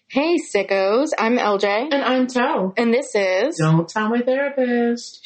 Hey, sickos. I'm LJ. And I'm Toe. And this is... Don't Tell My Therapist.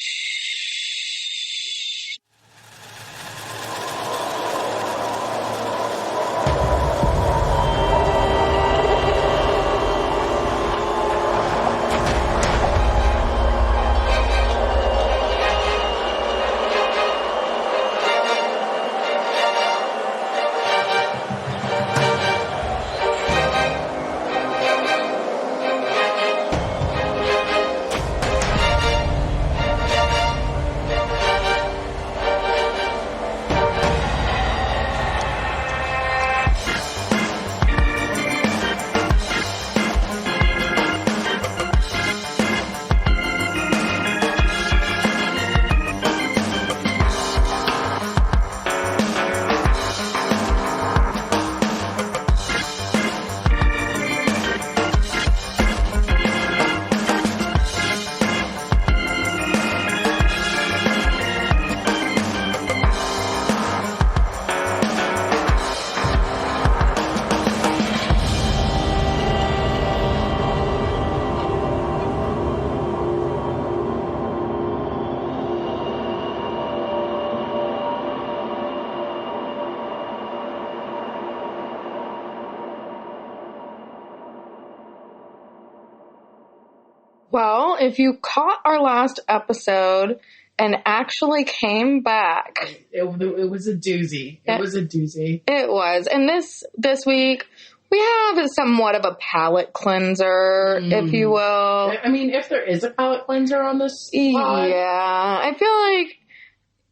Well, if you caught our last episode and actually came back... It was a doozy. It was a doozy. It was. And this week, we have somewhat of a palate cleanser, if you will. I mean, if there is a palate cleanser on this pod. Yeah. I feel like,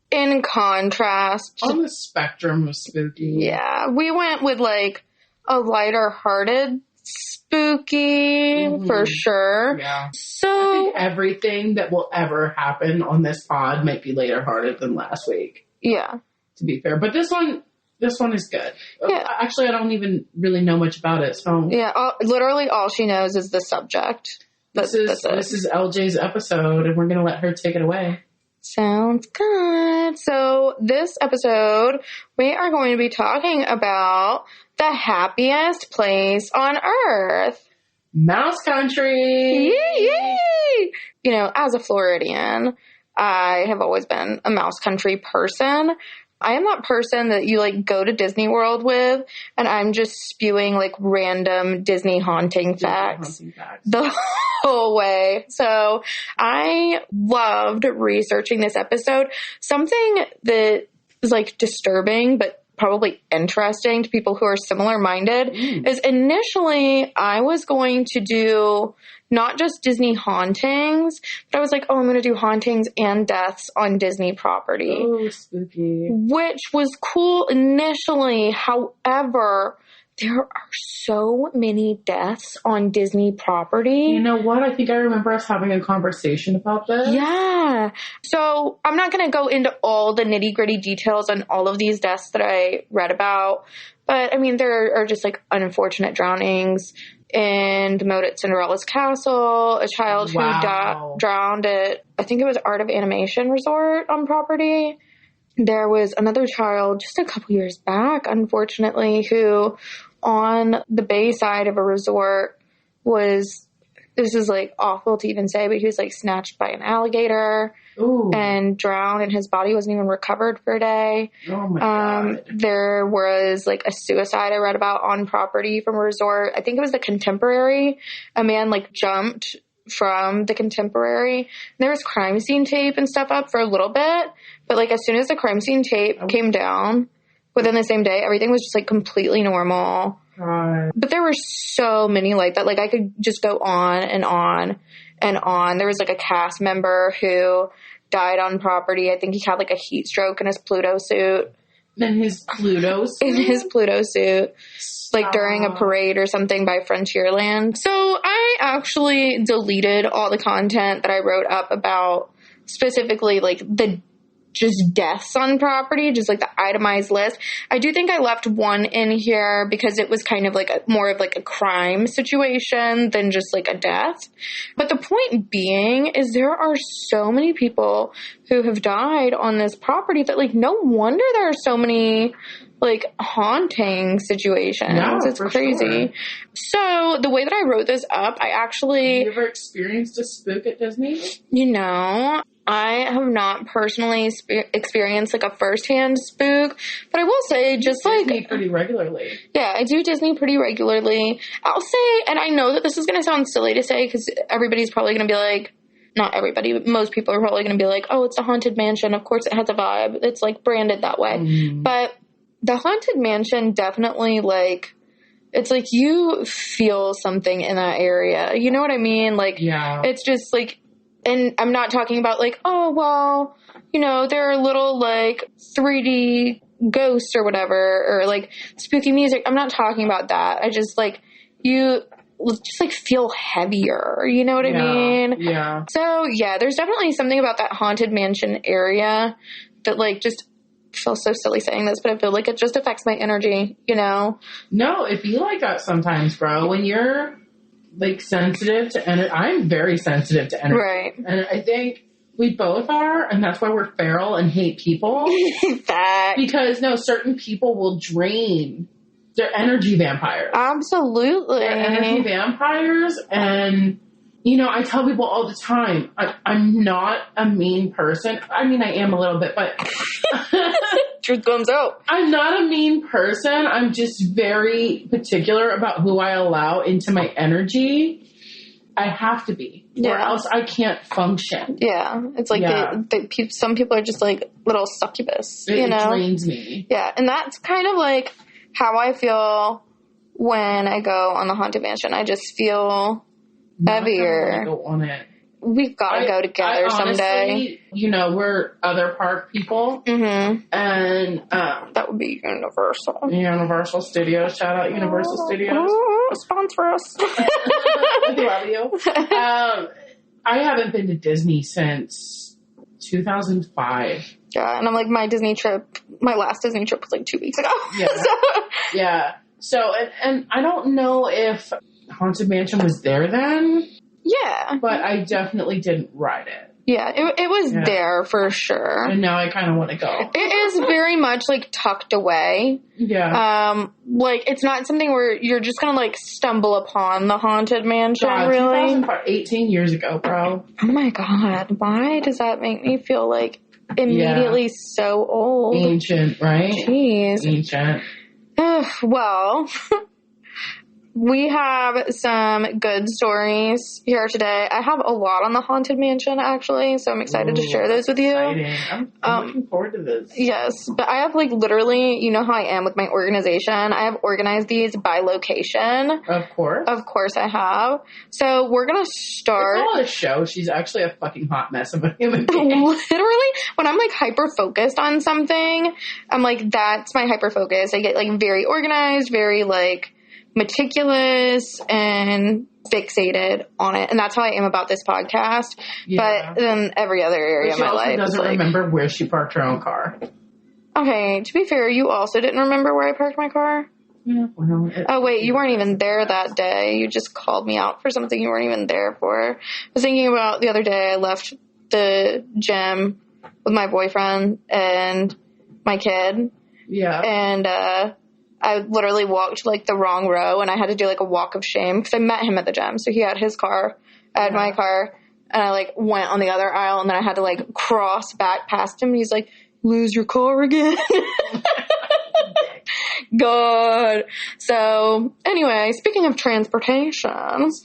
in contrast... On the spectrum of spooky. Yeah. We went with, like, a lighter-hearted spooky, for sure. Yeah. So, I think everything that will ever happen on this pod might be later hearted than last week. Yeah. To be fair. But this one is good. Yeah. Actually, I don't even really know much about it, so. Yeah, literally all she knows is the subject. This is LJ's episode, and we're going to let her take it away. Sounds good. So this episode, we are going to be talking about the happiest place on earth. Mouse Country! Yay! You know, as a Floridian, I have always been a Mouse Country person. I am that person that you, like, go to Disney World with, and I'm just spewing, like, random Disney haunting facts the whole way. So I loved researching this episode. Something that is, like, disturbing, but probably interesting to people who are similar-minded is initially I was going to do not just Disney hauntings, but I was like, I'm going to do hauntings and deaths on Disney property. Oh, spooky. Which was cool initially. However, there are so many deaths on Disney property. You know what? I think I remember us having a conversation about this. Yeah. So I'm not going to go into all the nitty-gritty details on all of these deaths that I read about. But, I mean, there are just, like, unfortunate drownings in the moat at Cinderella's Castle, a child who drowned at, I think it was Art of Animation Resort on property. There was another child just a couple years back, unfortunately, who on the bay side of a resort was, this is, like, awful to even say, but he was, like, snatched by an alligator. Ooh. And drowned, and his body wasn't even recovered for a day. Oh my God. There was, like, a suicide I read about on property from a resort. I think it was the Contemporary. A man, like, jumped from the Contemporary. There was crime scene tape and stuff up for a little bit, but, like, as soon as the crime scene tape came down, within the same day, everything was just, like, completely normal. God. But there were so many like that. Like, I could just go on and on and on. There was, like, a cast member who died on property. I think he had, like, a heat stroke in his Pluto suit. In his Pluto suit? In his Pluto suit. Like, during a parade or something by Frontierland. So I actually deleted all the content that I wrote up about specifically, like, the just deaths on property, just like the itemized list. I do think I left one in here because it was kind of like more of like a crime situation than just like a death. But the point being is there are so many people who have died on this property that, like, no wonder there are so many like haunting situations. Yeah, it's for crazy. sure. So the way that I wrote this up, I actually, Have you ever experienced a spook at Disney? I have not personally experienced like a firsthand spook, but I will say just Disney pretty regularly. Yeah, I do Disney pretty regularly. I'll say, and I know that this is going to sound silly to say because everybody's probably going to be like, not everybody, but most people are probably going to be like, oh, it's a haunted mansion. Of course it has a vibe. It's like branded that way. Mm. But the haunted mansion definitely like, it's like you feel something in that area. You know what I mean? Like, yeah. It's just like, and I'm not talking about like, oh, well, there are little like 3D ghosts or whatever, or like spooky music. I'm not talking about that. I just like, you just like feel heavier. You know what I mean? Yeah. So yeah, there's definitely something about that haunted mansion area that like just feels so silly saying this, but I feel like it just affects my energy, No, it be like that sometimes, bro. When you're like sensitive to energy, I'm very sensitive to energy. Right. And I think we both are, and that's why we're feral and hate people. Fact. Because certain people will drain. They're energy vampires. Absolutely. They're energy vampires, and I tell people all the time, I'm not a mean person. I mean, I am a little bit, but truth comes out. I'm not a mean person. I'm just very particular about who I allow into my energy. I have to be, or else I can't function. Yeah, it's like some people are just like little succubus. It drains me. Yeah, and that's kind of like how I feel when I go on the haunted mansion. I just feel heavier. I go on it. We've got to go together honestly, someday. We're other park people. Mm-hmm. And that would be Universal. Universal Studios. Shout out Universal Studios. Sponsor us. We love you. I haven't been to Disney since 2005. Yeah, and I'm like, my last Disney trip was like 2 weeks ago. Yeah. Yeah. So, and I don't know if Haunted Mansion was there then. Yeah. But I definitely didn't ride it. Yeah, it was there for sure. And now I kind of want to go. It is very much like tucked away. Yeah. Like it's not something where you're just gonna like stumble upon the haunted mansion. Really, 18 years ago, bro. Oh my god, why does that make me feel like immediately so old? Ancient, right? Jeez, ancient. Well. We have some good stories here today. I have a lot on the Haunted Mansion, actually, so I'm excited to share those with you. Exciting. I'm looking forward to this. Yes, but I have, like, literally, you know how I am with my organization. I have organized these by location. Of course. Of course I have. So we're going to start... It's all a show. She's actually a fucking hot mess of a human being. Literally, when I'm, like, hyper-focused on something, I'm like, that's my hyper-focus. I get, like, very organized, very, like... meticulous and fixated on it, and that's how I am about this podcast. But then every other area of my life doesn't remember where she parked her own car. Okay, to be fair, you also didn't remember where I parked my car. Yeah, well, oh wait, you weren't even there that day. You just called me out for something you weren't even there for. I was thinking about the other day. I left the gym with my boyfriend and my kid. Yeah, and I literally walked, like, the wrong row, and I had to do, like, a walk of shame, because I met him at the gym, so he had his car, I had my car, and I, like, went on the other aisle, and then I had to, like, cross back past him, and he's like, lose your car again? God. So, anyway, speaking of transportation. Let's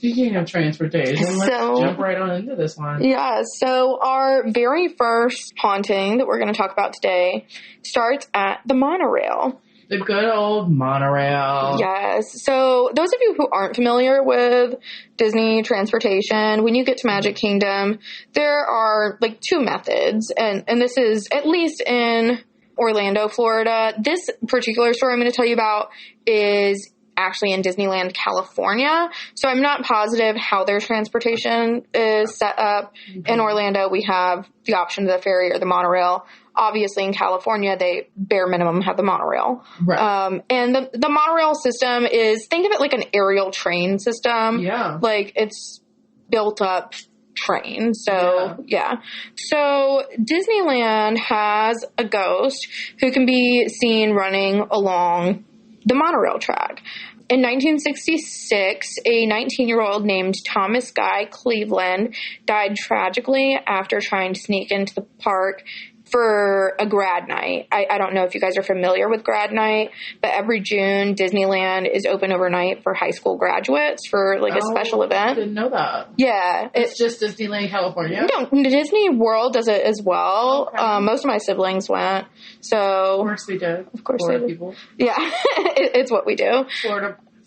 jump right on into this one. Yeah, so our very first haunting that we're going to talk about today starts at the monorail. The good old monorail. Yes. So those of you who aren't familiar with Disney transportation, when you get to Magic Kingdom, there are like two methods. And this is at least in Orlando, Florida. This particular story I'm going to tell you about is actually in Disneyland, California. So I'm not positive how their transportation is set up. Okay. In Orlando, we have the option of the ferry or the monorail. Obviously, in California, they bare minimum have the monorail. Right. And the monorail system is, think of it like an aerial train system. Yeah. Like, it's built up train. So, yeah. So, Disneyland has a ghost who can be seen running along the monorail track. In 1966, a 19-year-old named Thomas Guy Cleveland died tragically after trying to sneak into the park for a grad night. I don't know if you guys are familiar with grad night, but every June, Disneyland is open overnight for high school graduates for like a special event. I didn't know that. Yeah. It's just Disneyland, California? No, Disney World does it as well. Okay. Most of my siblings went. So, of course we did. Of course Florida they did. People. Yeah. It's what we do.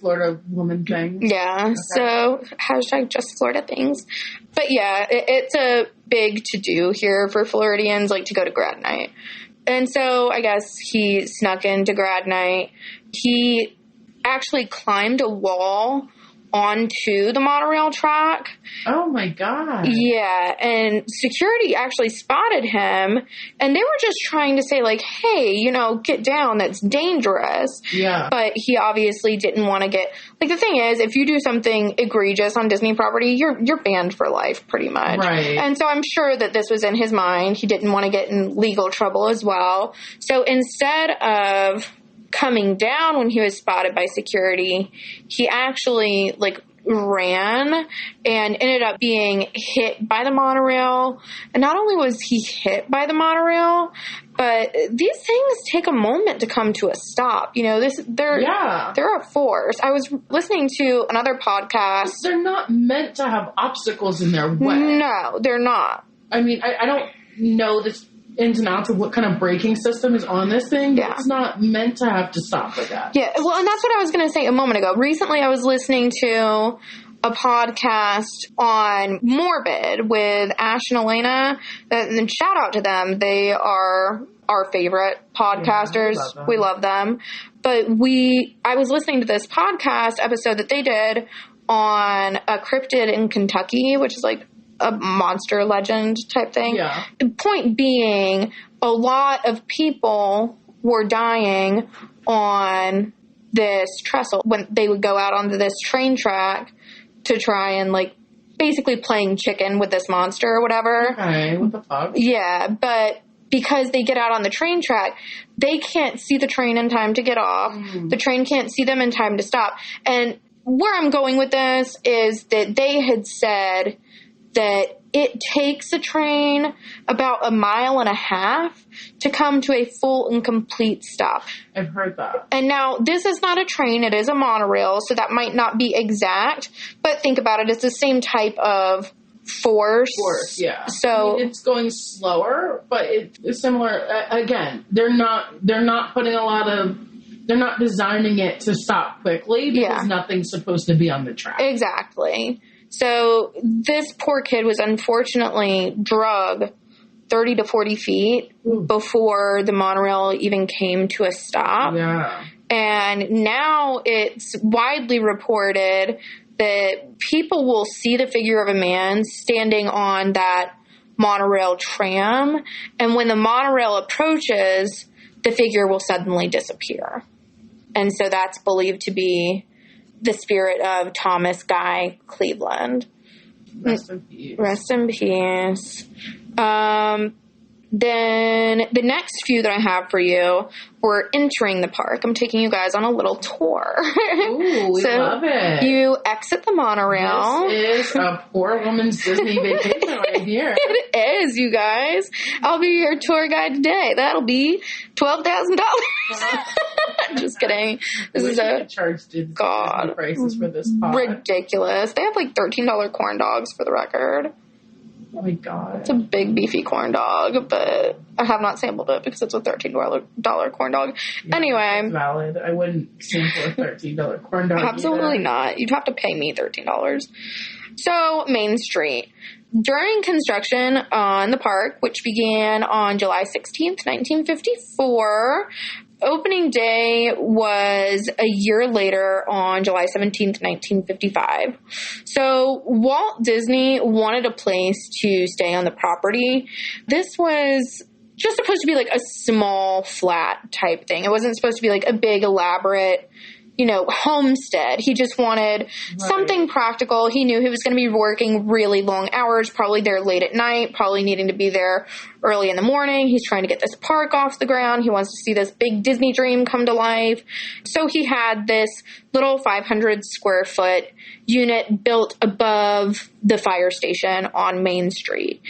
Florida woman thing. Yeah. Okay. So, hashtag just Florida things. But yeah, it's a big to-do here for Floridians, like to go to grad night. And so I guess he snuck into grad night. He actually climbed a wall onto the monorail track. Oh my God. Yeah, and security actually spotted him, and they were just trying to say like, hey, you know, get down, that's dangerous. Yeah. But he obviously didn't want to get, like, the thing is, if you do something egregious on Disney property, you're banned for life, pretty much. Right. And so I'm sure that this was in his mind. He didn't want to get in legal trouble as well. So instead of coming down when he was spotted by security, he actually like ran and ended up being hit by the monorail. And not only was he hit by the monorail, but these things take a moment to come to a stop. You know, they're a force. I was listening to another podcast. They're not meant to have obstacles in their way. No, they're not. I mean, I don't know this ins and outs of what kind of braking system is on this thing. Yeah. It's not meant to have to stop like that. Yeah, well, and that's what I was going to say a moment ago. Recently, I was listening to a podcast on Morbid with Ash and Elena. And shout out to them. They are our favorite podcasters. Yeah, we love them. But I was listening to this podcast episode that they did on a cryptid in Kentucky, which is like a monster legend type thing. Yeah. The point being, a lot of people were dying on this trestle when they would go out onto this train track to try and, like, basically playing chicken with this monster or whatever. Okay, what the fuck? Yeah, but because they get out on the train track, they can't see the train in time to get off. The train can't see them in time to stop. And where I'm going with this is that they had said that it takes a train about 1.5 miles to come to a full and complete stop. I've heard that. And now, this is not a train, it is a monorail, so that might not be exact, but think about it, it's the same type of force. Yeah. So I mean, it's going slower, but it's similar. Again, they're not putting a lot of, they're not designing it to stop quickly because nothing's supposed to be on the track. Exactly. So this poor kid was unfortunately drugged 30 to 40 feet before the monorail even came to a stop. Yeah. And now it's widely reported that people will see the figure of a man standing on that monorail tram. And when the monorail approaches, the figure will suddenly disappear. And so that's believed to be the spirit of Thomas Guy Cleveland. Rest in peace. Rest in peace. Then the next few that I have for you, we're entering the park. I'm taking you guys on a little tour. Ooh, we love it. You exit the monorail. This is a poor woman's Disney vacation right here. It is, you guys. I'll be your tour guide today. That'll be $12,000. Just kidding. This is a charged Disney prices for this pod. Ridiculous. They have like $13 corn dogs for the record. Oh my God. It's a big beefy corn dog, but I have not sampled it because it's a $13 corn dog. Yeah, anyway. That's valid. I wouldn't sample a $13 corn dog. Absolutely not. You'd have to pay me $13. So, Main Street. During construction on the park, which began on July 16th, 1954, opening day was a year later on July 17th, 1955. So Walt Disney wanted a place to stay on the property. This was just supposed to be like a small, flat type thing. It wasn't supposed to be like a big, elaborate homestead. He just wanted something practical. He knew he was going to be working really long hours, probably there late at night, probably needing to be there early in the morning. He's trying to get this park off the ground. He wants to see this big Disney dream come to life. So he had this little 500 square foot unit built above the fire station on Main Street.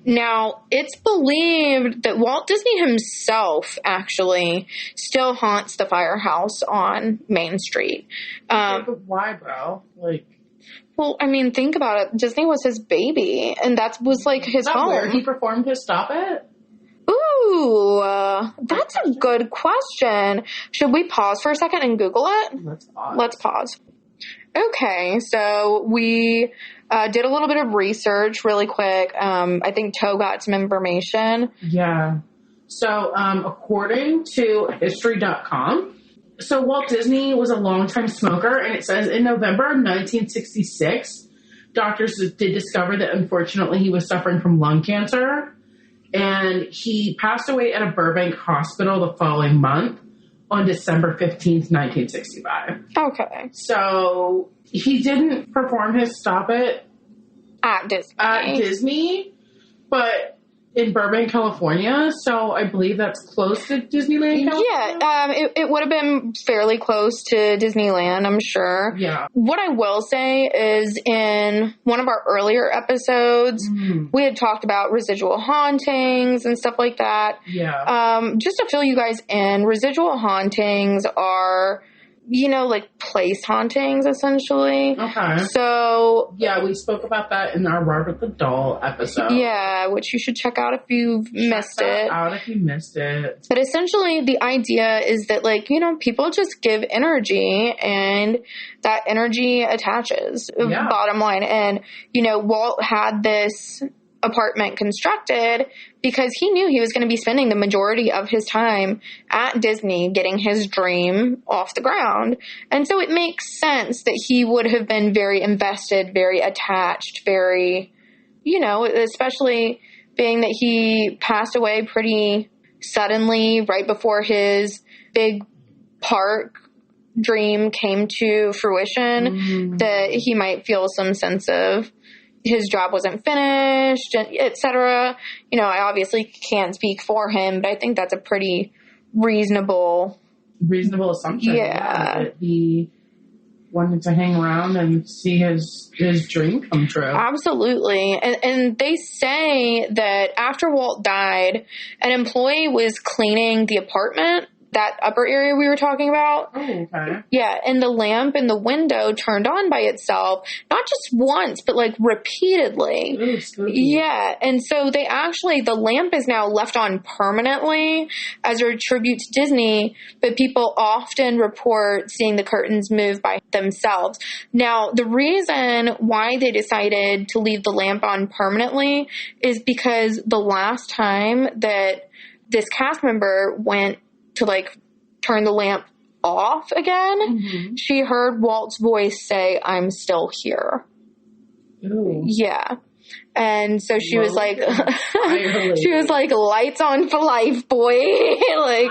Now, it's believed that Walt Disney himself actually still haunts the firehouse on Main Street. But why, bro? Well, I mean, think about it. Disney was his baby, and that was his home. Where he performed his Stop It? Ooh, that's a good question. Should we pause for a second and Google it? Let's pause. Okay, so we did a little bit of research really quick. I think Toe got some information. Yeah. So, according to History.com, so Walt Disney was a longtime smoker, and it says in November of 1966, doctors did discover that unfortunately he was suffering from lung cancer, and he passed away at a Burbank hospital the following month on December 15th, 1965. Okay. So he didn't perform his Stop It at Disney, but in Burbank, California, so I believe that's close to Disneyland, California? Yeah, it would have been fairly close to Disneyland, I'm sure. Yeah. What I will say is in one of our earlier episodes, we had talked about residual hauntings and stuff like that. Yeah. Just to fill you guys in, residual hauntings are... place hauntings, essentially. Okay. So... yeah, we spoke about that in our Robert the Doll episode. Yeah, which you should check out if you've missed it. But essentially, the idea is that, people just give energy, and that energy attaches, bottom line. And, Walt had this apartment constructed because he knew he was going to be spending the majority of his time at Disney getting his dream off the ground. And so it makes sense that he would have been very invested, very attached, very, especially being that he passed away pretty suddenly right before his big park dream came to fruition, that he might feel some sense of his job wasn't finished, etc. I obviously can't speak for him, but I think that's a pretty reasonable assumption. Yeah. That he wanted to hang around and see his dream come true. Absolutely. And they say that after Walt died, an employee was cleaning the apartment, that upper area we were talking about. Oh, okay. Yeah, and the lamp in the window turned on by itself, not just once, but repeatedly. Ooh, spooky. Yeah, and so the lamp is now left on permanently as a tribute to Disney, but people often report seeing the curtains move by themselves. Now, the reason why they decided to leave the lamp on permanently is because the last time that this cast member went to turn the lamp off again, she heard Walt's voice say, "I'm still here." Ooh. Yeah. And so she was she was like, lights on for life, boy.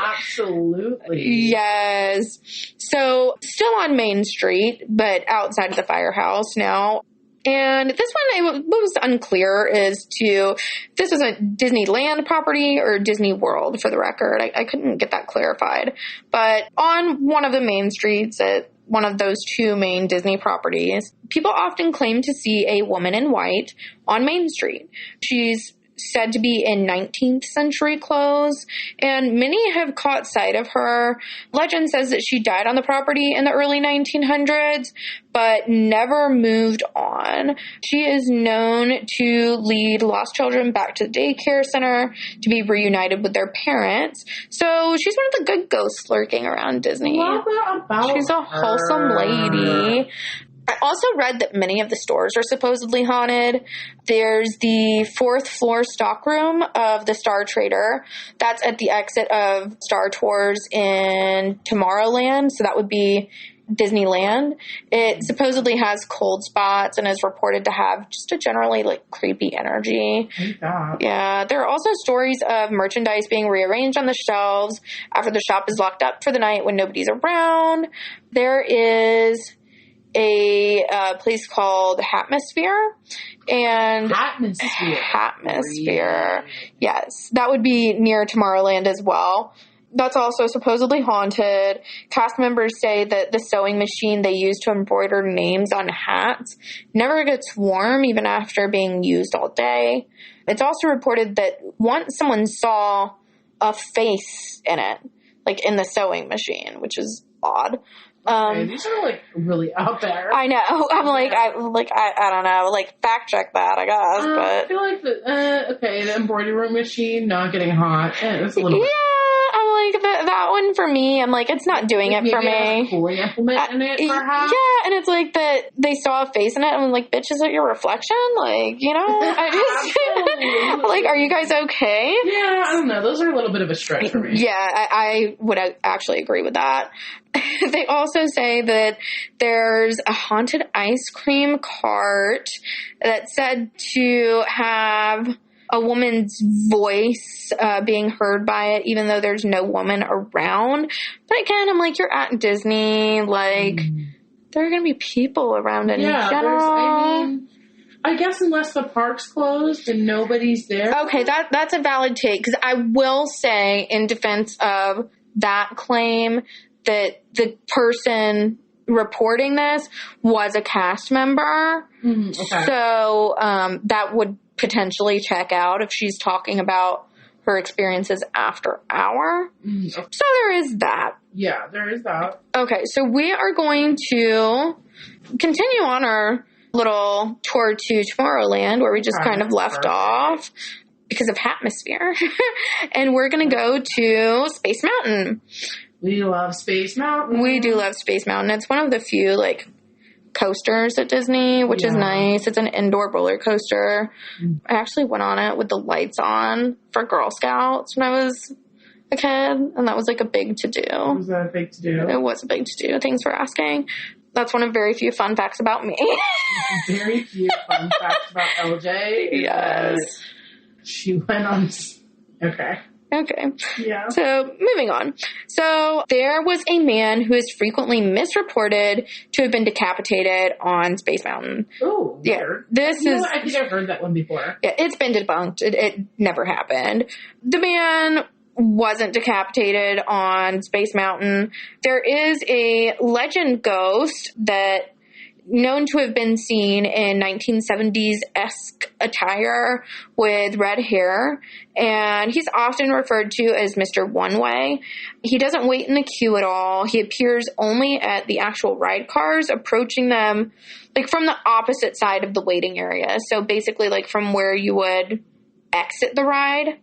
Absolutely. Yes. So still on Main Street, but outside of the firehouse now. And this one, what was unclear is if this was a Disneyland property or Disney World, for the record. I couldn't get that clarified. But on one of the main streets at one of those two main Disney properties, people often claim to see a woman in white on Main Street. She's said to be in 19th century clothes, and many have caught sight of her. Legend says that she died on the property in the early 1900s, but never moved on. She is known to lead lost children back to the daycare center to be reunited with their parents. So she's one of the good ghosts lurking around Disney. She's a wholesome lady. I also read that many of the stores are supposedly haunted. There's the 4th floor stockroom of the Star Trader. That's at the exit of Star Tours in Tomorrowland. So that would be Disneyland. It supposedly has cold spots and is reported to have just a generally like creepy energy. Yeah, there are also stories of merchandise being rearranged on the shelves after the shop is locked up for the night when nobody's around. There is a place called Happiest, and Happiest. Yes, that would be near Tomorrowland as well. That's also supposedly haunted. Cast members say that the sewing machine they use to embroider names on hats never gets warm even after being used all day. It's also reported that once someone saw a face in it, like in the sewing machine, which is odd. These are like really out there. I know. I'm like, I don't know. Like, fact check that, I guess. But I feel like the embroidery machine not getting hot. It's a little. Yeah, I'm like that one for me. I'm like, it's not doing it for me. Maybe it has a cooling implement in it, perhaps. Yeah, and it's like that they saw a face in it. And I'm like, bitch, is it your reflection? Like, you know, I just like, are you guys okay? Yeah, I don't know. Those are a little bit of a stretch for me. Yeah, I would actually agree with that. They also say that there's a haunted ice cream cart that's said to have a woman's voice being heard by it, even though there's no woman around. But again, I'm like, you're at Disney. Like, there are going to be people around in general. I guess unless the park's closed and nobody's there. Okay, that's a valid take. Because I will say, in defense of that claim, that the person reporting this was a cast member. Okay. So that would potentially check out if she's talking about her experiences after hour. So there is that. Yeah, there is that. Okay, so we are going to continue on our little tour to Tomorrowland where we just kind of left off because of Happiest. And we're going to go to Space Mountain. We love Space Mountain. We do love Space Mountain. It's one of the few, like, coasters at Disney, which is nice. It's an indoor roller coaster. I actually went on it with the lights on for Girl Scouts when I was a kid, and that was, like, a big to-do. Was that a big to-do? It was a big to-do. Thanks for asking. That's one of very few fun facts about me. Very few fun facts about LJ. Yes. She went on... Okay. Yeah. So, moving on. So, there was a man who is frequently misreported to have been decapitated on Space Mountain. Oh, yeah. I think I've heard that one before. Yeah, it's been debunked. It never happened. The man wasn't decapitated on Space Mountain. There is a legend ghost that known to have been seen in 1970s-esque attire with red hair, and he's often referred to as Mr. One Way. He doesn't wait in the queue at all. He appears only at the actual ride cars, approaching them like from the opposite side of the waiting area. So basically like from where you would exit the ride.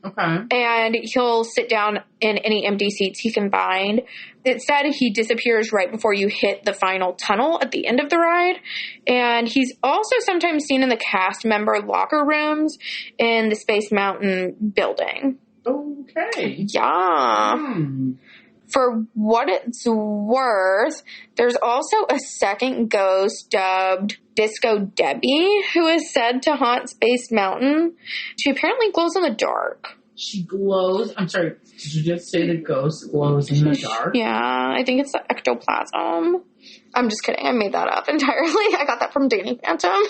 Okay. And he'll sit down in any empty seats he can find. It said he disappears right before you hit the final tunnel at the end of the ride. And he's also sometimes seen in the cast member locker rooms in the Space Mountain building. Okay. Yeah. For what it's worth, there's also a second ghost dubbed Disco Debbie, who is said to haunt Space Mountain. She apparently glows in the dark. She glows? I'm sorry, did you just say the ghost glows in the dark? Yeah, I think it's the ectoplasm. I'm just kidding. I made that up entirely. I got that from Danny Phantom.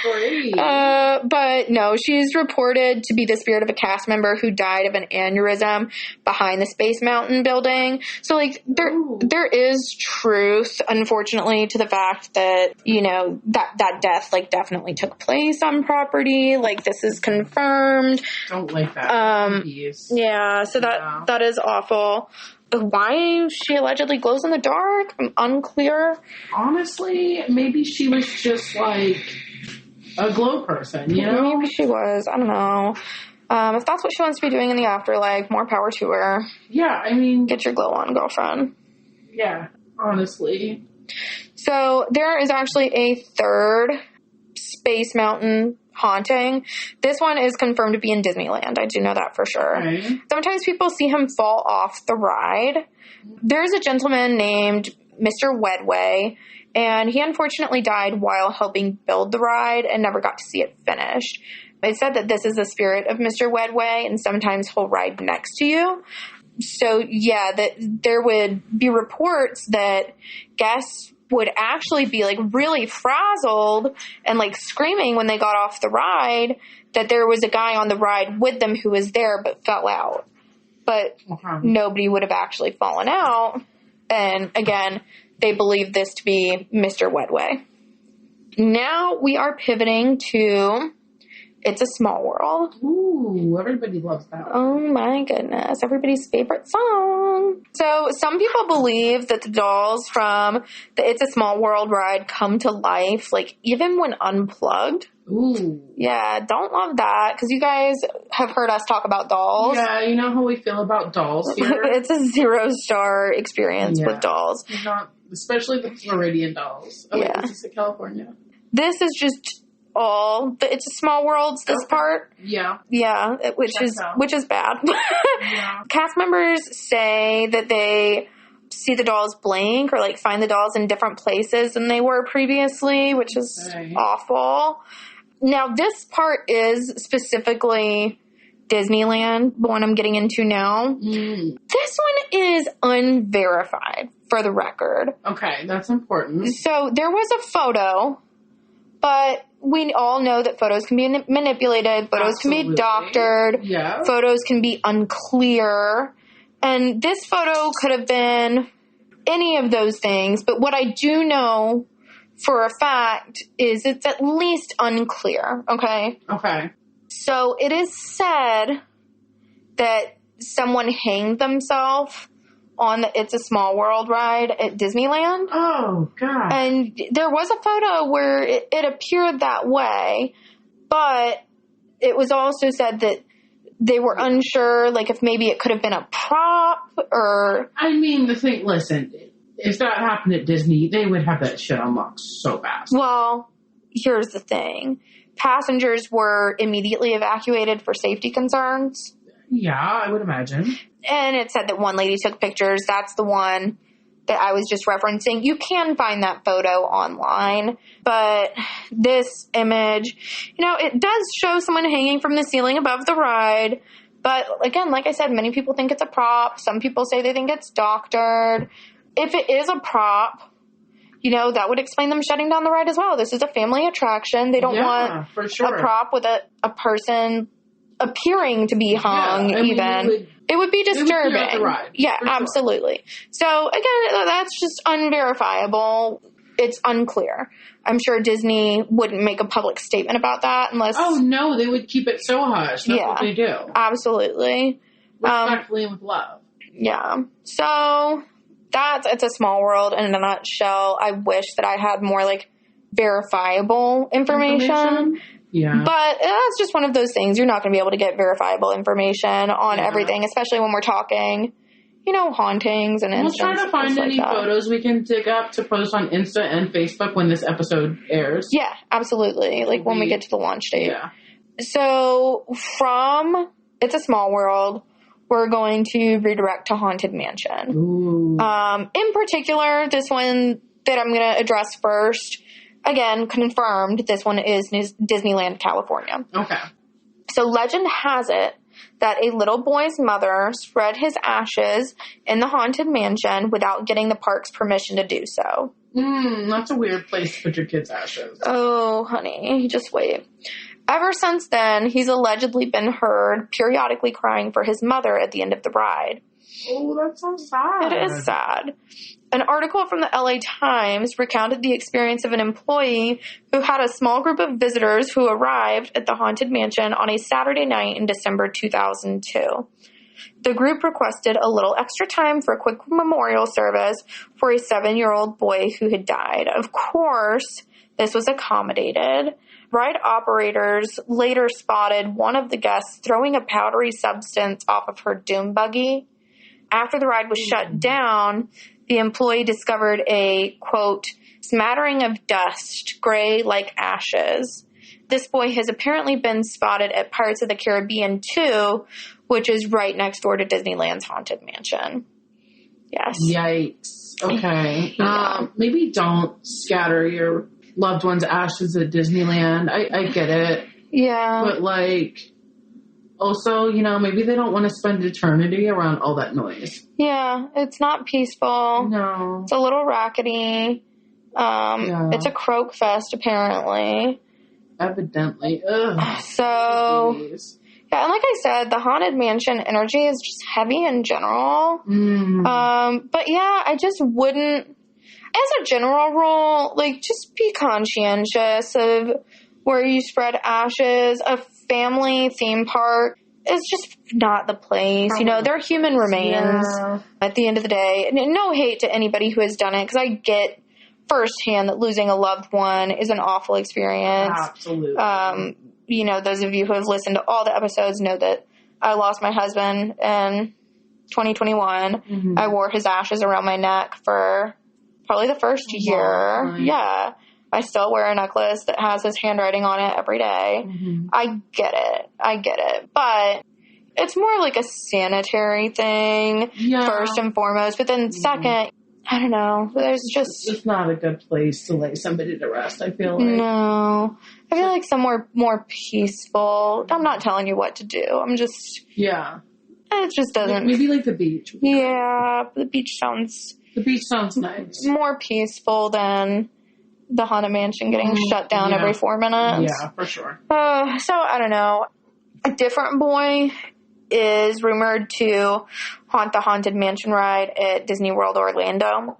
Great. But no, she's reported to be the spirit of a cast member who died of an aneurysm behind the Space Mountain building. So, like, there is truth, unfortunately, to the fact that, you know, that death, like, definitely took place on property. Like, this is confirmed. Don't like that. Yeah, so that is awful. Why she allegedly glows in the dark? I'm unclear. Honestly, maybe she was just like a glow person, you know? Maybe she was. I don't know. If that's what she wants to be doing in the afterlife, more power to her. Yeah, I mean... Get your glow on, girlfriend. Yeah, honestly. So there is actually a third Space Mountain haunting. This one is confirmed to be in Disneyland. I do know that for sure. Okay. Sometimes people see him fall off the ride. There's a gentleman named Mr. Wedway, and he unfortunately died while helping build the ride and never got to see it finished. It said that this is the spirit of Mr. Wedway, and sometimes he'll ride next to you. So, yeah, that there would be reports that guests would actually be, like, really frazzled and, like, screaming when they got off the ride, that there was a guy on the ride with them who was there but fell out. But nobody would have actually fallen out. And, again, they believe this to be Mr. Wedway. Now we are pivoting to It's a Small World. Ooh, everybody loves that one. Oh my goodness, everybody's favorite song. So some people believe that the dolls from the It's a Small World ride come to life, like even when unplugged. Ooh. Yeah, don't love that, because you guys have heard us talk about dolls. Yeah, you know how we feel about dolls here? It's a 0-star experience with dolls. Not, especially the Floridian dolls. Oh, Yeah. wait, is this in California? This is just all the It's a Small World's this part. Yeah. Yeah, which is bad. Yeah. Cast members say that they see the dolls blink or like find the dolls in different places than they were previously, which is awful. Now, this part is specifically Disneyland, the one I'm getting into now. This one is unverified, for the record. Okay, that's important. So there was a photo, but we all know that photos can be manipulated, photos can be doctored, photos can be unclear, and this photo could have been any of those things, but what I do know for a fact is it's at least unclear, okay? Okay. So it is said that someone hanged themselves on the It's a Small World ride at Disneyland. Oh, God. And there was a photo where it appeared that way, but it was also said that they were unsure, like if maybe it could have been a prop or... I mean, listen, if that happened at Disney, they would have that shit unlocked so fast. Well, here's the thing. Passengers were immediately evacuated for safety concerns. Yeah, I would imagine. And it said that one lady took pictures. That's the one that I was just referencing. You can find that photo online, but this image, it does show someone hanging from the ceiling above the ride. But again, like I said, many people think it's a prop. Some people say they think it's doctored. If it is a prop, that would explain them shutting down the ride as well. This is a family attraction. They don't want for sure. a prop with a person appearing to be hung, it would be disturbing. It would the ride, absolutely. So again, that's just unverifiable. It's unclear. I'm sure Disney wouldn't make a public statement about that unless... Oh, no, they would keep it so hush. That's what they do. Absolutely. Respectfully and with love. Yeah. So It's a Small World in a nutshell. I wish that I had more verifiable information. Yeah. But that's just one of those things. You're not going to be able to get verifiable information on everything, especially when we're talking, hauntings and incidents. We'll try to find any photos we can dig up to post on Insta and Facebook when this episode airs. Yeah, absolutely. When we get to the launch date. Yeah. So from It's a Small World, we're going to redirect to Haunted Mansion. Ooh. In particular, this one that I'm going to address first, again, confirmed, this one is Disneyland, California. Okay. So legend has it that a little boy's mother spread his ashes in the Haunted Mansion without getting the park's permission to do so. That's a weird place to put your kid's ashes. Oh, honey, just wait. Ever since then, he's allegedly been heard periodically crying for his mother at the end of the ride. Oh, that's so sad. It is sad. An article from the LA Times recounted the experience of an employee who had a small group of visitors who arrived at the Haunted Mansion on a Saturday night in December 2002. The group requested a little extra time for a quick memorial service for a 7-year-old boy who had died. Of course, this was accommodated. Ride operators later spotted one of the guests throwing a powdery substance off of her doom buggy. After the ride was shut down, the employee discovered a, quote, smattering of dust, gray like ashes. This boy has apparently been spotted at Pirates of the Caribbean 2, which is right next door to Disneyland's Haunted Mansion. Yes. Yikes. Okay. Yeah. Maybe don't scatter your loved one's ashes at Disneyland. I get it. Yeah. But, like, also, you know, maybe they don't want to spend eternity around all that noise. Yeah. It's not peaceful. No. It's a little rackety. It's a croak fest, apparently. Evidently. Ugh. So, Jeez. yeah, and like I said, the Haunted Mansion energy is just heavy in general. But yeah, I just wouldn't, as a general rule, like, just be conscientious of where you spread ashes. A family theme park is just not the place. You know, they're human remains at the end of the day. And no hate to anybody who has done it, because I get firsthand that losing a loved one is an awful experience. Absolutely. You know, those of you who have listened to all the episodes know that I lost my husband in 2021. Mm-hmm. I wore his ashes around my neck for probably the first year. Nice. Yeah. I still wear a necklace that has his handwriting on it every day. Mm-hmm. I get it. But it's more like a sanitary thing, first and foremost. But then second, I don't know. There's just... It's not a good place to lay somebody to rest, I feel like. No. I feel like somewhere more peaceful. I'm not telling you what to do. I'm just... Yeah. It just doesn't... Maybe like the beach. Yeah. The beach sounds... The beach sounds nice. More peaceful than the Haunted Mansion getting shut down every 4 minutes. Yeah, for sure. So, I don't know. A different boy is rumored to haunt the Haunted Mansion ride at Disney World Orlando.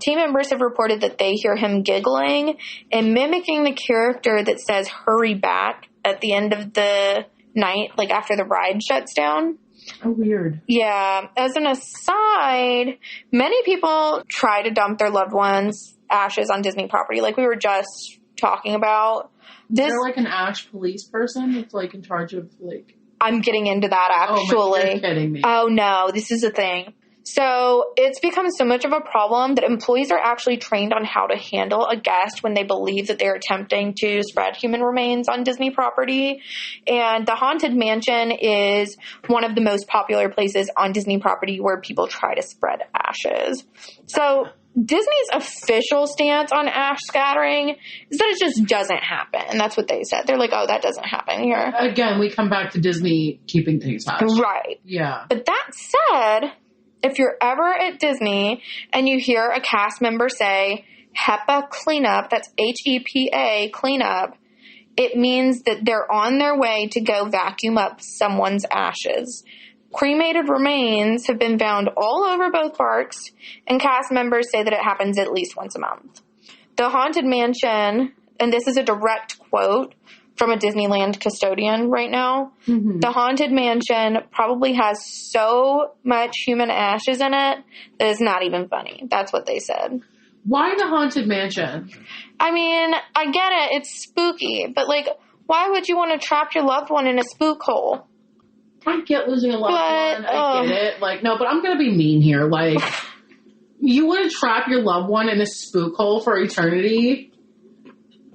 Team members have reported that they hear him giggling and mimicking the character that says "hurry back" at the end of the night, like after the ride shuts down. Oh, weird. Yeah. As an aside, many people try to dump their loved ones' ashes on Disney property, like we were just talking about. Is there like an ash police person that's like in charge of like... I'm getting into that, actually. Oh, you're kidding me. Oh, no. This is a thing. So it's become so much of a problem that employees are actually trained on how to handle a guest when they believe that they're attempting to spread human remains on Disney property. And the Haunted Mansion is one of the most popular places on Disney property where people try to spread ashes. So Disney's official stance on ash scattering is that it just doesn't happen. And that's what they said. They're like, oh, that doesn't happen here. Again, we come back to Disney keeping things hush. Right. Yeah. But that said, if you're ever at Disney and you hear a cast member say, HEPA cleanup, that's HEPA cleanup, it means that they're on their way to go vacuum up someone's ashes. Cremated remains have been found all over both parks, and cast members say that it happens at least once a month. The Haunted Mansion, and this is a direct quote from a Disneyland custodian right now, the Haunted Mansion probably has so much human ashes in it that it's not even funny. That's what they said. Why the Haunted Mansion? I mean, I get it. It's spooky. But, like, why would you want to trap your loved one in a spook hole? I get losing a loved one. I get it. Like, no, but I'm going to be mean here. Like, you want to trap your loved one in a spook hole for eternity?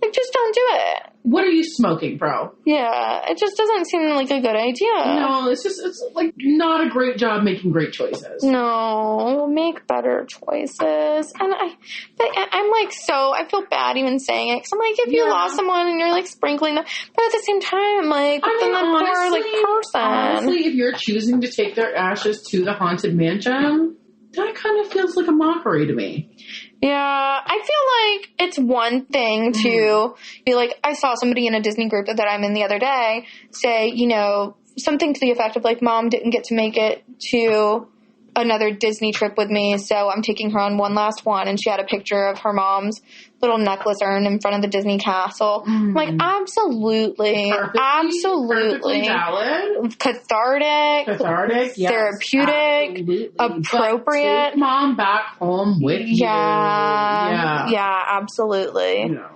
Like, just don't do it. What are you smoking, bro? Yeah, it just doesn't seem like a good idea. No, it's like not a great job making great choices. No, make better choices. And I'm like, I feel bad even saying it. Cause I'm like, if you lost someone and you're like sprinkling them, but at the same time, I'm like, then the poor like person. Honestly, if you're choosing to take their ashes to the Haunted Mansion, that kind of feels like a mockery to me. Yeah, I feel like it's one thing to be like, I saw somebody in a Disney group that I'm in the other day say, you know, something to the effect of like, Mom didn't get to make it to another Disney trip with me, so I'm taking her on one last one. And she had a picture of her mom's little necklace urn in front of the Disney castle. I'm like, absolutely. Perfectly valid. Cathartic. Yes, therapeutic. Absolutely. Appropriate. Take Mom back home with you. Yeah, absolutely. No.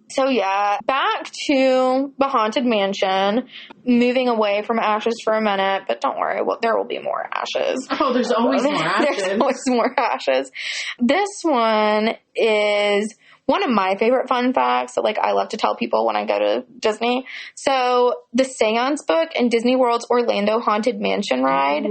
So yeah, back to the Haunted Mansion, moving away from ashes for a minute, but don't worry, there will be more ashes. Oh, there's always more ashes. There's always more ashes. This one is one of my favorite fun facts that, like, I love to tell people when I go to Disney. So the Seance book in Disney World's Orlando Haunted Mansion ride,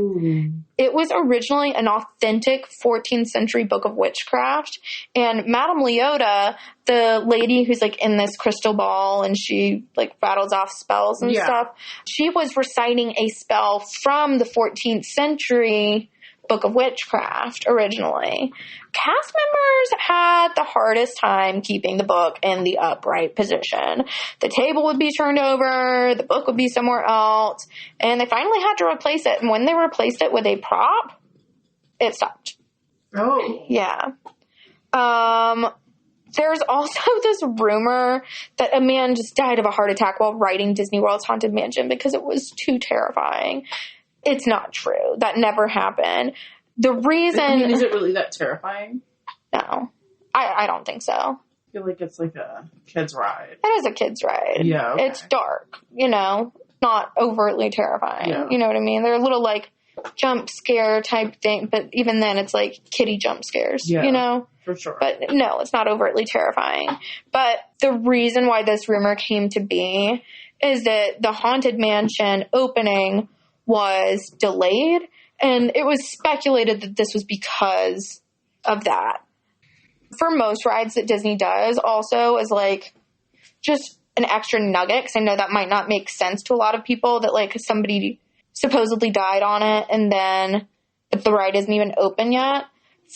it was originally an authentic 14th century book of witchcraft. And Madame Leota, the lady who's, like, in this crystal ball and she, like, rattles off spells and stuff, she was reciting a spell from the 14th century book of witchcraft originally. Cast members had the hardest time keeping the book in the upright position. The table would be turned over, the book would be somewhere else, and they finally had to replace it. And when they replaced it with a prop, it stopped. Oh. Yeah. There's also this rumor that a man just died of a heart attack while writing Disney World's Haunted Mansion because it was too terrifying. It's not true. That never happened. The reason... I mean, is it really that terrifying? No. I don't think so. I feel like it's like a kid's ride. It is a kid's ride. Yeah, okay. It's dark, not overtly terrifying. Yeah. You know what I mean? They're a little, like, jump scare type thing, but even then it's like kiddie jump scares, For sure. But no, it's not overtly terrifying. But the reason why this rumor came to be is that the Haunted Mansion opening was delayed, and it was speculated that this was because of that. For most rides that Disney does, also as, like, just an extra nugget, because I know that might not make sense to a lot of people, that, like, somebody supposedly died on it, and then the ride isn't even open yet.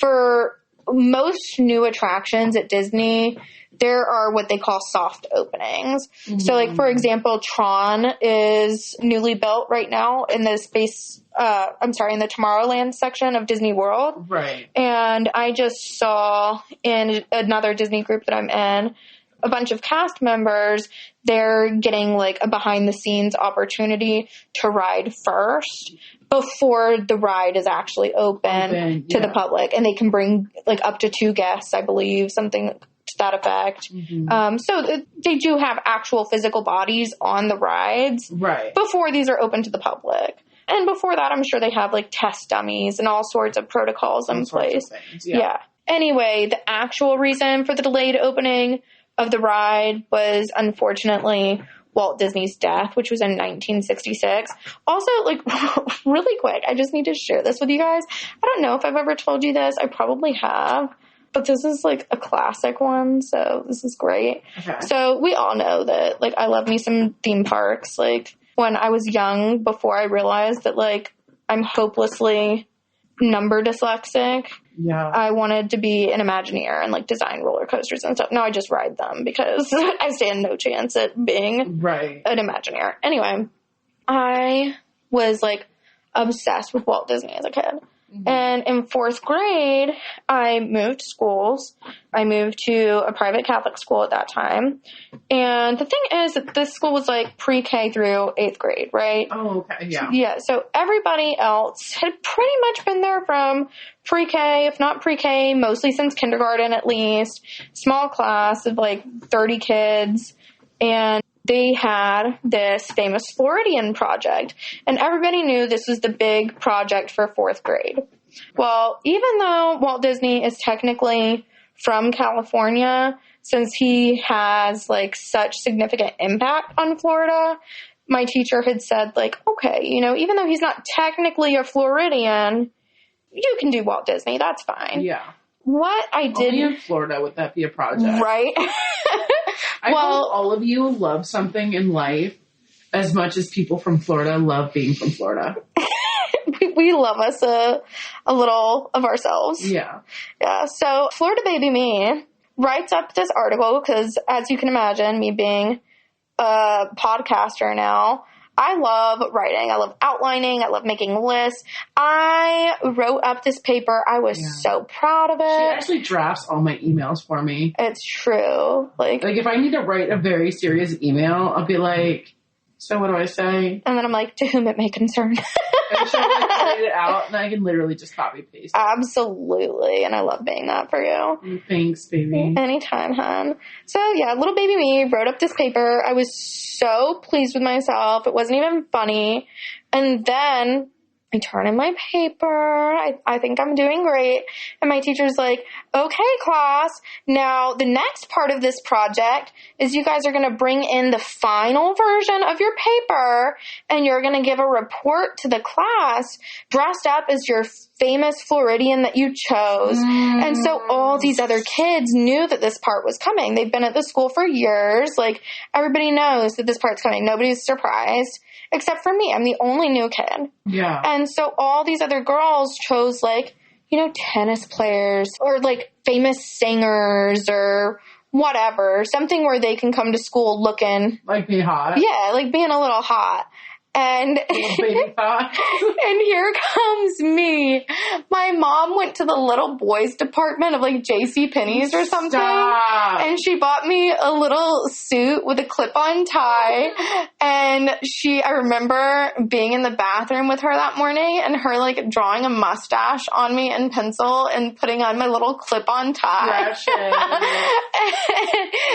For most new attractions at Disney, there are what they call soft openings. Mm-hmm. So, like, for example, Tron is newly built right now in the in the Tomorrowland section of Disney World. Right. And I just saw in another Disney group that I'm in, a bunch of cast members, they're getting, like, a behind-the-scenes opportunity to ride first before the ride is actually open to the public. And they can bring, like, up to 2 guests, I believe, something to that effect. Mm-hmm. So they do have actual physical bodies on the rides before these are open to the public. And before that, I'm sure they have, like, test dummies and all sorts of protocols in place. Yeah. Anyway, the actual reason for the delayed opening of the ride was, unfortunately, Walt Disney's death, which was in 1966. Also, like, really quick, I just need to share this with you guys. I don't know if I've ever told you this. I probably have. But this is, like, a classic one, so this is great. Okay. So we all know that, like, I love me some theme parks. Like, when I was young, before I realized that, like, I'm hopelessly number dyslexic, I wanted to be an Imagineer and, like, design roller coasters and stuff. Now I just ride them because I stand no chance at being an Imagineer. Anyway, I was, like, obsessed with Walt Disney as a kid. Mm-hmm. And in 4th grade, I moved schools. I moved to a private Catholic school at that time. And the thing is that this school was, like, pre-K through 8th grade, right? Oh, okay, yeah. Yeah, so everybody else had pretty much been there from pre-K, if not pre-K, mostly since kindergarten at least. Small class of, like, 30 kids. And they had this famous Floridian project, and everybody knew this was the big project for 4th grade. Well, even though Walt Disney is technically from California, since he has, like, such significant impact on Florida, my teacher had said, like, okay, even though he's not technically a Floridian, you can do Walt Disney, that's fine. Yeah. What I did... Only in Florida would that be a project. Right? I hope all of you love something in life as much as people from Florida love being from Florida. We love us a little of ourselves. Yeah. Yeah. So Florida baby me writes up this article because, as you can imagine, me being a podcaster now, I love writing. I love outlining. I love making lists. I wrote up this paper. I was so proud of it. She actually drafts all my emails for me. It's true. Like if I need to write a very serious email, I'll be like, so what do I say? And then I'm like, to whom it may concern. And she'll, like, write it out, and I can literally just copy paste it. Absolutely. And I love being that for you. Thanks, baby. Anytime, hon. So, yeah, little baby me wrote up this paper. I was so pleased with myself. It wasn't even funny. And then I turn in my paper. I think I'm doing great. And my teacher's like, okay, class. Now, the next part of this project is you guys are going to bring in the final version of your paper and you're going to give a report to the class dressed up as your famous Floridian that you chose. And so all these other kids knew that this part was coming. They've been at the school for years. Like, everybody knows that this part's coming. Nobody's surprised. Except for me. I'm the only new kid. Yeah. And so all these other girls chose, like, you know, tennis players or, like, famous singers or whatever. Something where they can come to school looking... Like being hot. Yeah, like being a little hot. And, baby thought. And here comes me. My mom went to the little boys department of like JCPenney's or something. Stop. And she bought me a little suit with a clip-on tie. And I remember being in the bathroom with her that morning and her like drawing a mustache on me in pencil and putting on my little clip-on tie.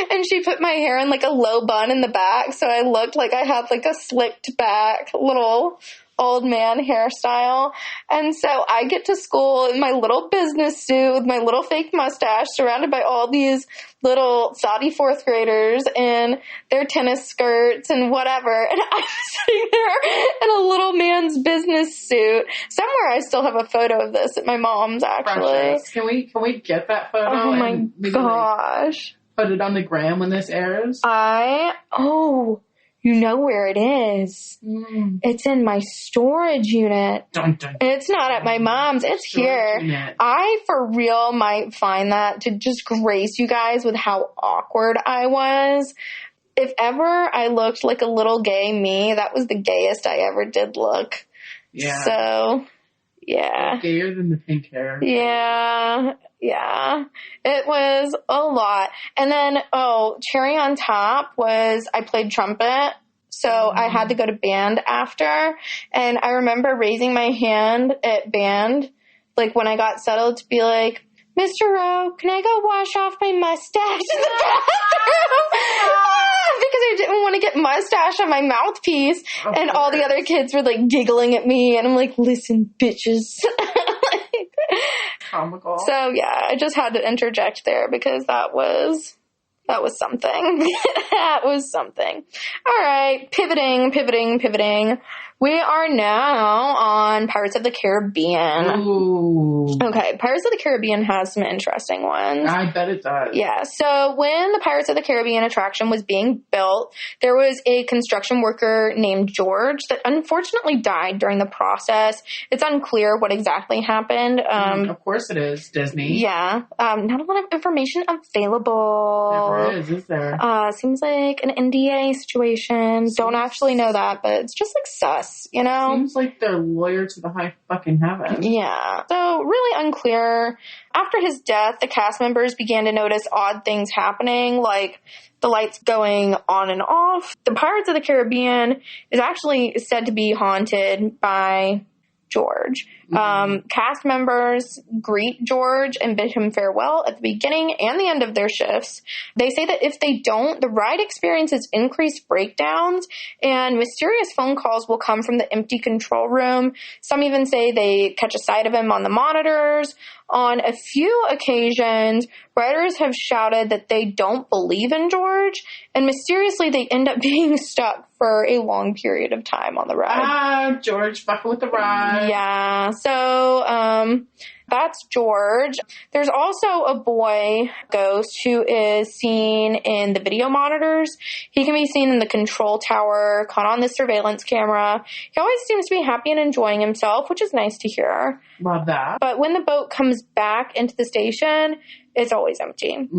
And she put my hair in like a low bun in the back. So I looked like I had like a slicked back little old man hairstyle. And so I get to school in my little business suit with my little fake mustache surrounded by all these little Saudi fourth graders in their tennis skirts and whatever. And I'm sitting there in a little man's business suit. Somewhere I still have a photo of this at my mom's, actually. Precious. Can we get that photo? Oh my gosh. Put it on the gram when this airs? You know where it is. It's in my storage unit. Dun, dun, It's not at my mom's. It's here. Unit. I, for real, might find that to just grace you guys with how awkward I was. If ever I looked like a little gay me, that was the gayest I ever did look. Yeah. So, yeah. Gayer than the pink hair. Yeah. It was a lot. And then, cherry on top was I played trumpet. So I had to go to band after. And I remember raising my hand at band, like when I got settled, to be like, Mr. Rowe, can I go wash off my mustache in the bathroom? Because I didn't want to get mustache on my mouthpiece. And all the other kids were like giggling at me. And I'm like, listen, bitches. Comical. So yeah, I just had to interject there because that was something. That was something. All right, pivoting. We are now on Pirates of the Caribbean. Ooh. Okay, Pirates of the Caribbean has some interesting ones. I bet it does. Yeah, so when the Pirates of the Caribbean attraction was being built, there was a construction worker named George that unfortunately died during the process. It's unclear what exactly happened. Of course it is, Disney. Yeah, not a lot of information available. Never is there? Seems like an NDA situation. Don't actually know that, but it's just like sus. You know? Seems like they're lawyer to the high fucking heaven. Yeah. So really unclear. After his death, the cast members began to notice odd things happening, like the lights going on and off. The Pirates of the Caribbean is actually said to be haunted by George. Cast members greet George and bid him farewell at the beginning and the end of their shifts. They say that if they don't, the ride experiences increased breakdowns and mysterious phone calls will come from the empty control room. Some even say they catch a sight of him on the monitors. On a few occasions, riders have shouted that they don't believe in George, and mysteriously they end up being stuck for a long period of time on the ride. George fucking with the ride. Yeah, so that's George. There's also a boy ghost who is seen in the video monitors. He can be seen in the control tower, caught on the surveillance camera. He always seems to be happy and enjoying himself, which is nice to hear. Love that. But when the boat comes back into the station, it's always empty.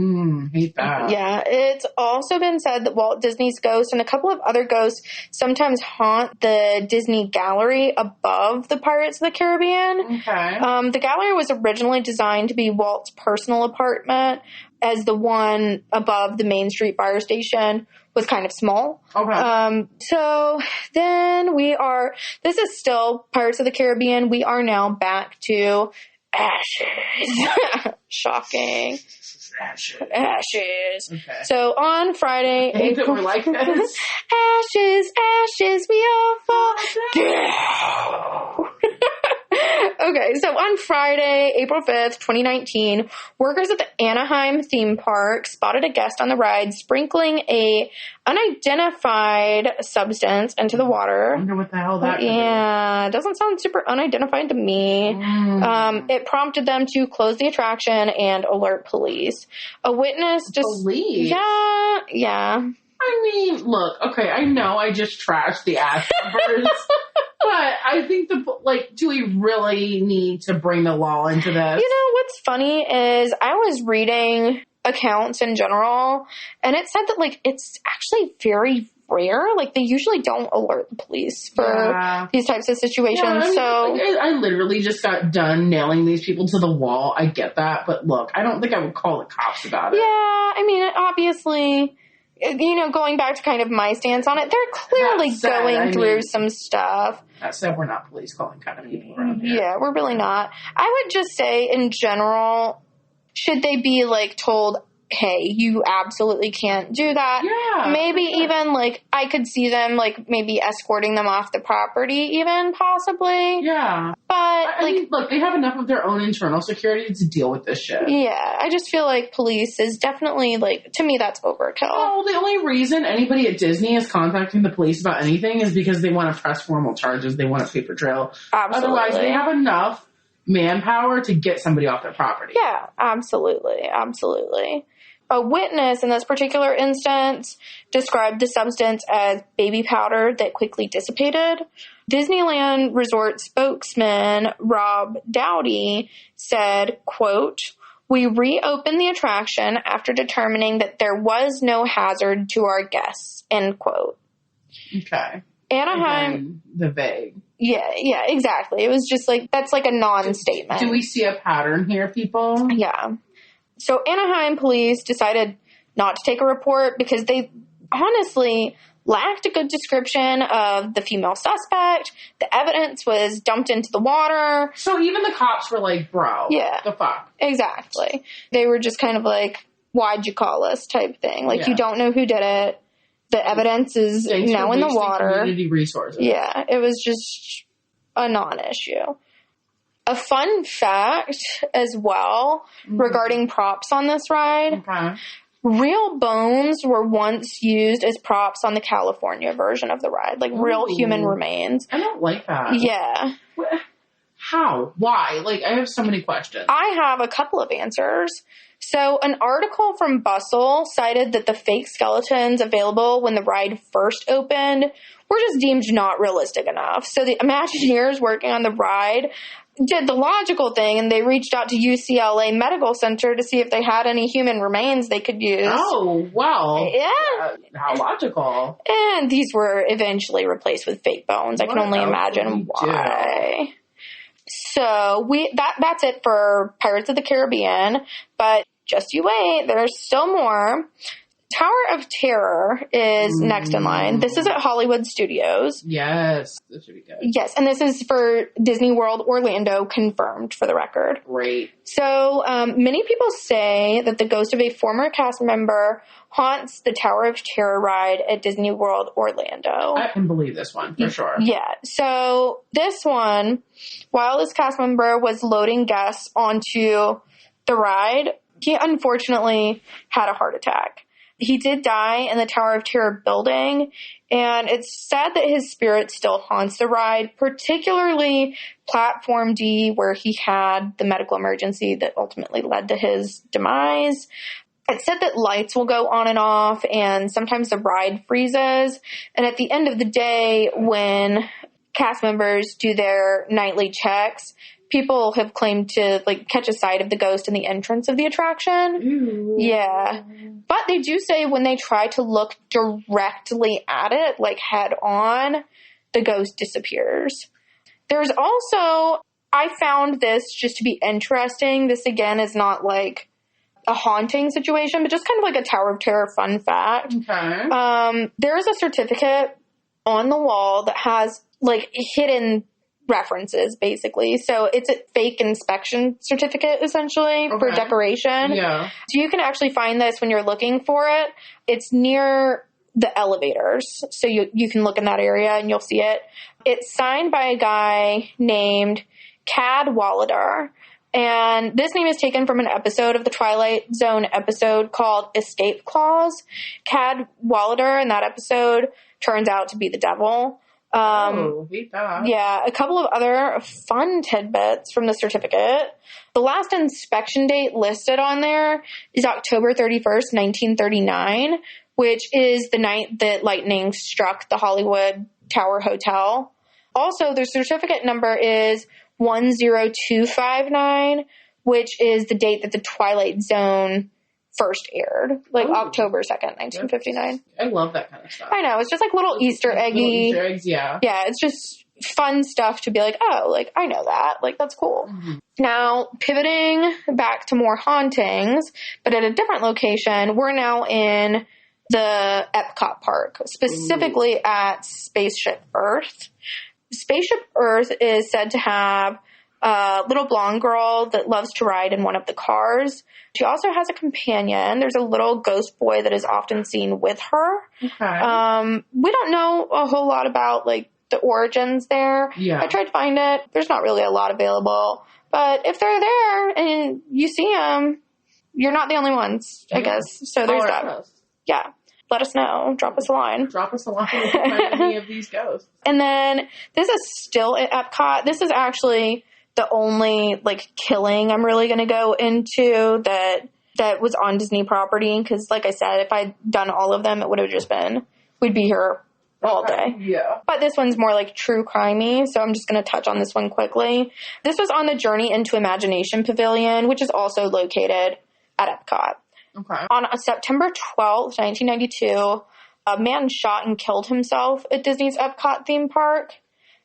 Hate that. Yeah, it's also been said that Walt Disney's ghost and a couple of other ghosts sometimes haunt the Disney Gallery above the Pirates of the Caribbean. Okay. The gallery was originally designed to be Walt's personal apartment, as the one above the Main Street fire station was kind of small. Okay. So then this is still Pirates of the Caribbean. We are now back to ashes. Shocking. Ashes. Okay. So on Friday, I hate that we're like this. ashes, ashes, we all fall. Okay, so on Friday, April 5th, 2019, workers at the Anaheim theme park spotted a guest on the ride sprinkling a unidentified substance into the water. I wonder what the hell that could Yeah, it doesn't sound super unidentified to me. It prompted them to close the attraction and alert police. A witness just... Police? Yeah. I mean, look, okay, I know I just trashed the ass numbers, but I think do we really need to bring the law into this? You know, what's funny is I was reading accounts in general, and it said that, it's actually very rare. They usually don't alert the police for these types of situations. I literally just got done nailing these people to the wall. I get that, but look, I don't think I would call the cops about it. Yeah, I mean, obviously... going back to kind of my stance on it, they're clearly going through some stuff. That said, we're not police calling kind of people around here. Yeah, we're really not. I would just say, in general, should they be, told, hey, you absolutely can't do that? Yeah. Maybe even, I could see them, maybe escorting them off the property even, possibly. Yeah. But, I mean, look, they have enough of their own internal security to deal with this shit. Yeah, I just feel like police is definitely, to me, that's overkill. Well, the only reason anybody at Disney is contacting the police about anything is because they want to press formal charges. They want a paper trail. Absolutely. Otherwise, they have enough manpower to get somebody off their property. Yeah, absolutely. Absolutely. A witness in this particular instance described the substance as baby powder that quickly dissipated. Disneyland Resort spokesman Rob Dowdy said, quote, "We reopened the attraction after determining that there was no hazard to our guests," end quote. Okay. Anaheim. Again, the vague. Yeah, exactly. It was just that's a non-statement. Do we see a pattern here, people? Yeah. So Anaheim police decided not to take a report because they honestly lacked a good description of the female suspect. The evidence was dumped into the water. So even the cops were like, bro, yeah, the fuck? Exactly. They were just kind of why'd you call us type thing. You don't know who did it. The evidence is now in the water. Community resources. Yeah, it was just a non-issue. A fun fact as well regarding props on this ride. Okay. Real bones were once used as props on the California version of the ride. Real human remains. I don't like that. Yeah. How? Why? I have so many questions. I have a couple of answers. So an article from Bustle cited that the fake skeletons available when the ride first opened were just deemed not realistic enough. So the Imagineers working on the ride did the logical thing, and they reached out to UCLA Medical Center to see if they had any human remains they could use. Oh, well. Yeah. How logical. And these were eventually replaced with fake bones. I can only imagine why. So that's it for Pirates of the Caribbean, but just you wait, there's still more. Tower of Terror is next in line. This is at Hollywood Studios. Yes, this should be good. Yes, and this is for Disney World Orlando, confirmed for the record. Great. So many people say that the ghost of a former cast member haunts the Tower of Terror ride at Disney World Orlando. I can believe this one, for sure. Yeah. So this one, while this cast member was loading guests onto the ride, he unfortunately had a heart attack. He did die in the Tower of Terror building, and it's sad that his spirit still haunts the ride, particularly Platform D, where he had the medical emergency that ultimately led to his demise. It's said that lights will go on and off, and sometimes the ride freezes. And at the end of the day, when cast members do their nightly checks, people have claimed to catch a sight of the ghost in the entrance of the attraction. Ooh. Yeah. But they do say when they try to look directly at it, head on, the ghost disappears. There's also, I found this just to be interesting. This again is not a haunting situation, but just kind of a Tower of Terror fun fact. Okay. There is a certificate on the wall that has hidden references, basically. So it's a fake inspection certificate, essentially, for decoration. Yeah. So you can actually find this when you're looking for it. It's near the elevators. So you can look in that area and you'll see it. It's signed by a guy named Cadwallader. And this name is taken from an episode of the Twilight Zone episode called Escape Clause. Cadwallader in that episode turns out to be the devil. Hate that. Yeah, a couple of other fun tidbits from the certificate. The last inspection date listed on there is October 31st, 1939, which is the night that lightning struck the Hollywood Tower Hotel. Also, the certificate number is 10259, which is the date that the Twilight Zone first aired, October 2nd, 1959. I love that kind of stuff. I know, it's just like little Easter eggy. Little Easter eggs, yeah. Yeah, it's just fun stuff to be like, oh, like, I know that. Like, that's cool. Mm-hmm. Now, pivoting back to more hauntings, but at a different location, we're now in the Epcot Park, specifically at Spaceship Earth. Spaceship Earth is said to have a little blonde girl that loves to ride in one of the cars. She also has a companion. There's a little ghost boy that is often seen with her. Okay. We don't know a whole lot about, like, the origins there. Yeah. I tried to find it. There's not really a lot available. But if they're there and you see them, you're not the only ones, I guess. So there's that. Yeah. Let us know. Drop us a line. Drop us a line if you find any of these ghosts. And then this is still at Epcot. This is actually the only, like, killing I'm really going to go into that was on Disney property. Because, like I said, if I'd done all of them, it would have just been, we'd be here all day. Yeah. But this one's more like true crimey, so I'm just going to touch on this one quickly. This was on the Journey into Imagination Pavilion, which is also located at Epcot. Okay. On September 12th, 1992, a man shot and killed himself at Disney's Epcot theme park.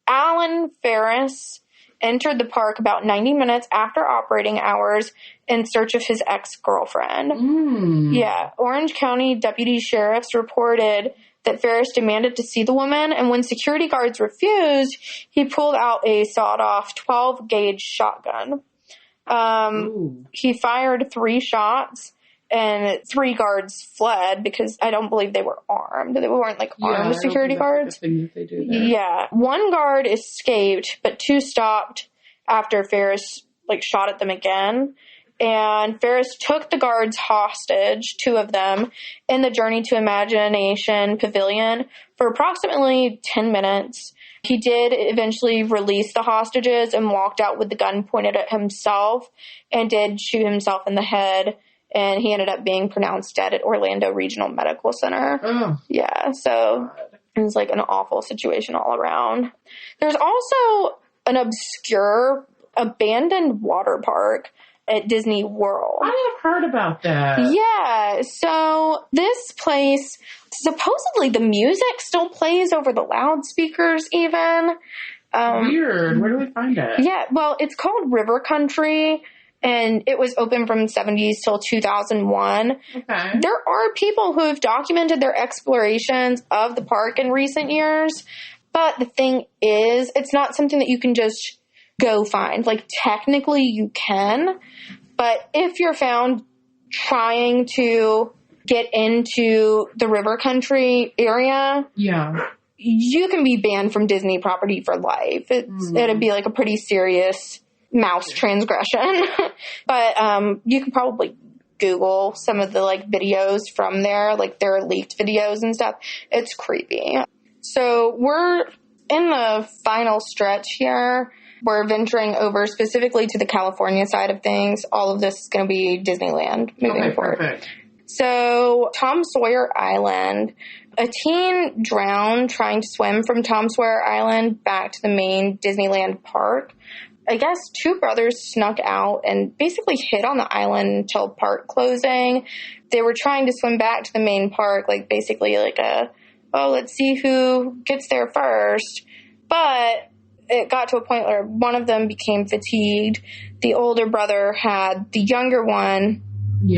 Alan Ferris entered the park about 90 minutes after operating hours in search of his ex-girlfriend. Yeah. Orange County deputy sheriffs reported that Ferris demanded to see the woman, and when security guards refused, he pulled out a sawed-off 12-gauge shotgun. He fired 3 shots, and 3 guards fled because I don't believe they were armed. They weren't, like, armed security guards. The thing that they do there. Yeah. 1 guard escaped, but 2 stopped after Ferris, like, shot at them again. And Ferris took the guards hostage, 2 of them, in the Journey to Imagination Pavilion for approximately 10 minutes. He did eventually release the hostages and walked out with the gun pointed at himself and did shoot himself in the head. And he ended up being pronounced dead at Orlando Regional Medical Center. Oh. Yeah, so it was like an awful situation all around. There's also an obscure abandoned water park at Disney World. I have heard about that. Yeah, so this place, supposedly the music still plays over the loudspeakers even. Weird. Where do we find it? Yeah, well, it's called River Country. And it was open from the 70s till 2001. Okay. There are people who have documented their explorations of the park in recent years. But the thing is, it's not something that you can just go find. Like, technically you can. But if you're found trying to get into the River Country area, yeah, you can be banned from Disney property for life. It'd be like a pretty serious mouse transgression. But you can probably Google some of the, like, videos from there, like their leaked videos and stuff. It's creepy. So we're in the final stretch here. We're venturing over specifically to the California side of things. All of this is going to be Disneyland moving forward. Perfect. So Tom Sawyer Island, a teen drowned trying to swim from Tom Sawyer Island back to the main Disneyland park. I guess 2 brothers snuck out and basically hid on the island until park closing. They were trying to swim back to the main park, like basically like let's see who gets there first. But it got to a point where one of them became fatigued. The older brother had the younger one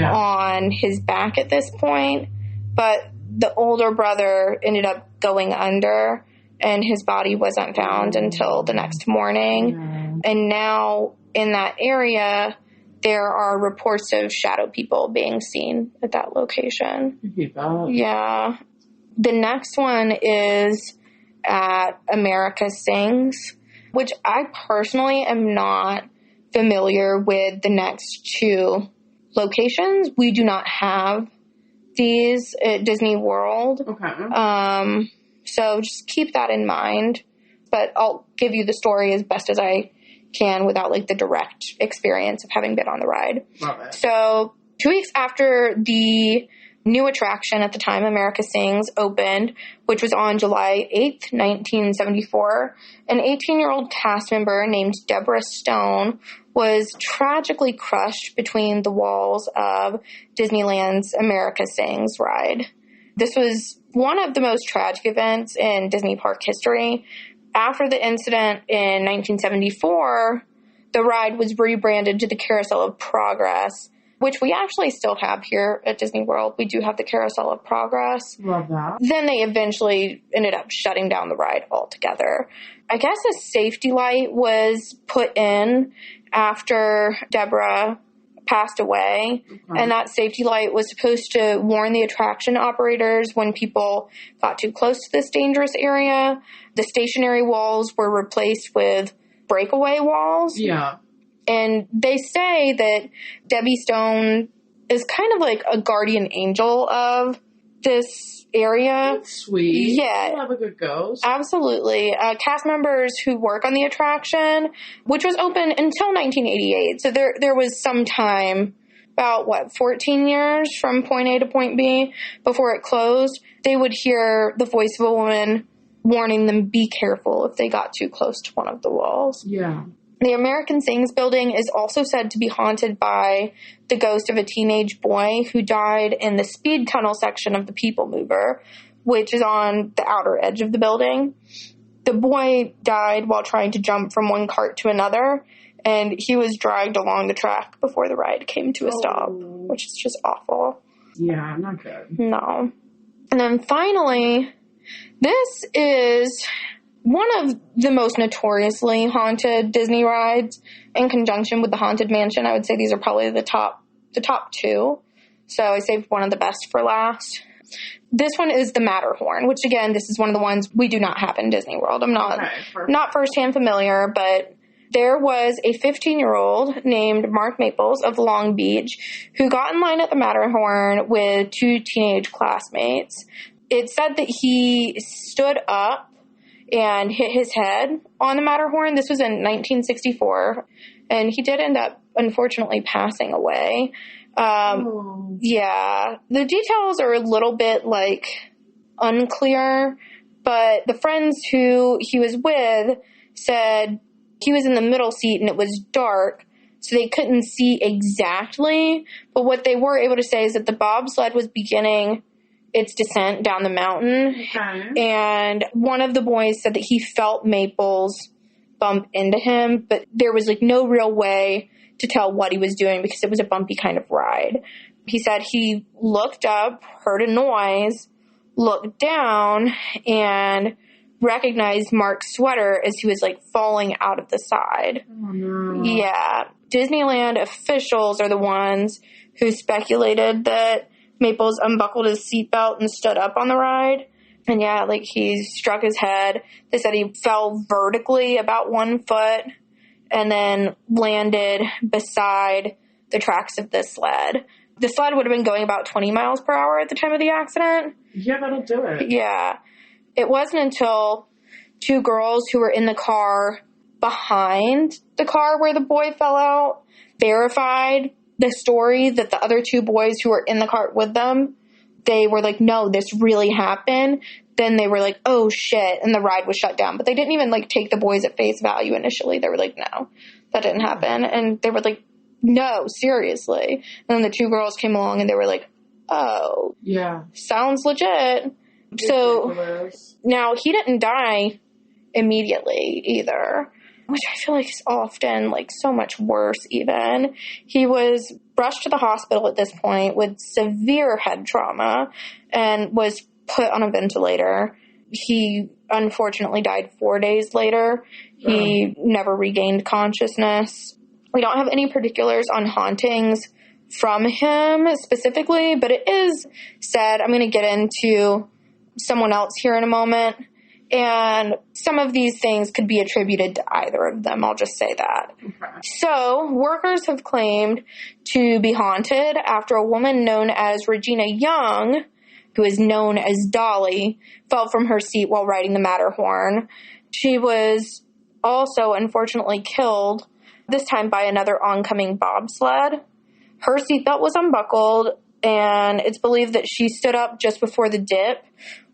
on his back at this point, but the older brother ended up going under. And his body wasn't found until the next morning. Yeah. And now in that area, there are reports of shadow people being seen at that location. Yeah. The next one is at America Sings, which I personally am not familiar with the next two locations. We do not have these at Disney World. Okay. So just keep that in mind. But I'll give you the story as best as I can without like the direct experience of having been on the ride. Love it. So 2 weeks after the new attraction at the time, America Sings, opened, which was on July 8th, 1974, an 18-year-old cast member named Deborah Stone was tragically crushed between the walls of Disneyland's America Sings ride. This was one of the most tragic events in Disney park history. After the incident in 1974, the ride was rebranded to the Carousel of Progress, which we actually still have here at Disney World. We do have the Carousel of Progress. Love that. Then they eventually ended up shutting down the ride altogether. I guess a safety light was put in after Deborah passed away. Okay. And that safety light was supposed to warn the attraction operators when people got too close to this dangerous area. The stationary walls were replaced with breakaway walls. Yeah. And they say that Debbie Stone is kind of like a guardian angel of this area. That's sweet. Yeah. You'll have a good ghost. Absolutely. Cast members who work on the attraction, which was open until 1988. So there was some time, about 14 years from point A to point B before it closed. They would hear the voice of a woman warning them, be careful if they got too close to one of the walls. Yeah. The American Sings building is also said to be haunted by the ghost of a teenage boy who died in the speed tunnel section of the People Mover, which is on the outer edge of the building. The boy died while trying to jump from one cart to another, and he was dragged along the track before the ride came to a stop, which is just awful. Yeah, not good. No. And then finally, this is one of the most notoriously haunted Disney rides in conjunction with the Haunted Mansion. I would say these are probably the top two. So I saved one of the best for last. This one is the Matterhorn, which again, this is one of the ones we do not have in Disney World. I'm not firsthand familiar, but there was a 15-year-old named Mark Maples of Long Beach who got in line at the Matterhorn with two teenage classmates. It said that he stood up and hit his head on the Matterhorn. This was in 1964, and he did end up, unfortunately, passing away. Yeah, the details are a little bit, unclear, but the friends who he was with said he was in the middle seat and it was dark, so they couldn't see exactly, but what they were able to say is that the bobsled was beginning its descent down the mountain. Okay. And one of the boys said that he felt Maples bump into him, but there was no real way to tell what he was doing because it was a bumpy kind of ride. He said he looked up, heard a noise, looked down, and recognized Mark's sweater as he was falling out of the side. Oh, no. Yeah. Disneyland officials are the ones who speculated that Maples unbuckled his seatbelt and stood up on the ride. And yeah, he struck his head. They said he fell vertically about 1 foot and then landed beside the tracks of this sled. The sled would have been going about 20 miles per hour at the time of the accident. Yeah, that'll do it. Yeah. It wasn't until two girls who were in the car behind the car where the boy fell out verified the story that the other two boys who were in the cart with them, they were like, no, this really happened. Then they were like, oh shit. And the ride was shut down. But they didn't even take the boys at face value initially. They were like, no, that didn't happen. And they were like, no, seriously. And then the two girls came along and they were like, oh, yeah, sounds legit. So now he didn't die immediately either, which I feel is often so much worse even. He was rushed to the hospital at this point with severe head trauma and was put on a ventilator. He unfortunately died 4 days later. He never regained consciousness. We don't have any particulars on hauntings from him specifically, but it is said, I'm going to get into someone else here in a moment. And some of these things could be attributed to either of them. I'll just say that. Okay. So, workers have claimed to be haunted after a woman known as Regina Young, who is known as Dolly, fell from her seat while riding the Matterhorn. She was also, unfortunately, killed, this time by another oncoming bobsled. Her seatbelt was unbuckled, and it's believed that she stood up just before the dip,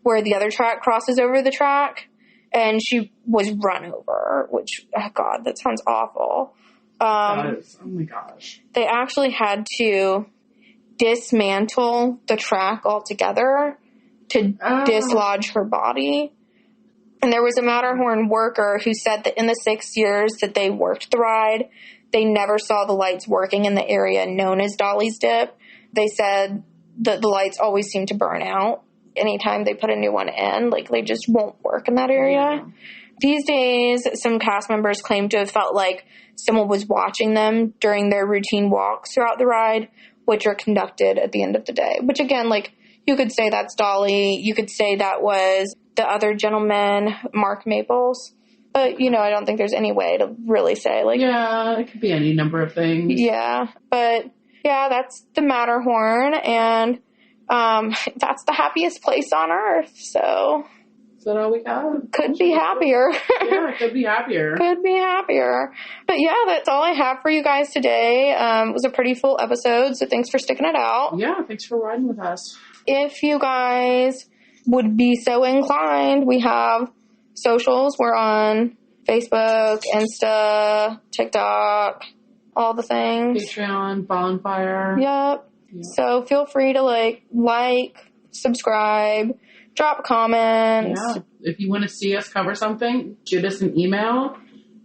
where the other track crosses over the track, and she was run over, which, oh God, that sounds awful. Oh my gosh. They actually had to dismantle the track altogether to dislodge her body. And there was a Matterhorn worker who said that in the 6 years that they worked the ride, they never saw the lights working in the area known as Dolly's Dip. They said that the lights always seem to burn out anytime they put a new one in. Like, they just won't work in that area. Yeah. These days, some cast members claim to have felt like someone was watching them during their routine walks throughout the ride, which are conducted at the end of the day. Which, again, like, you could say that's Dolly. You could say that was the other gentleman, Mark Maples. But, you know, I don't think there's any way to really say, like... Yeah, it could be any number of things. Yeah, but, yeah, that's the Matterhorn, and that's the happiest place on Earth, so... Is that all we got? Could be happier. Yeah, could be happier. Could be happier. But yeah, that's all I have for you guys today. It was a pretty full episode, so thanks for sticking it out. Yeah, thanks for riding with us. If you guys would be so inclined, we have socials. We're on Facebook, Insta, TikTok, all the things. Patreon, Bonfire. Yep. So feel free to like, subscribe, drop comments. Yeah. If you want to see us cover something, shoot us an email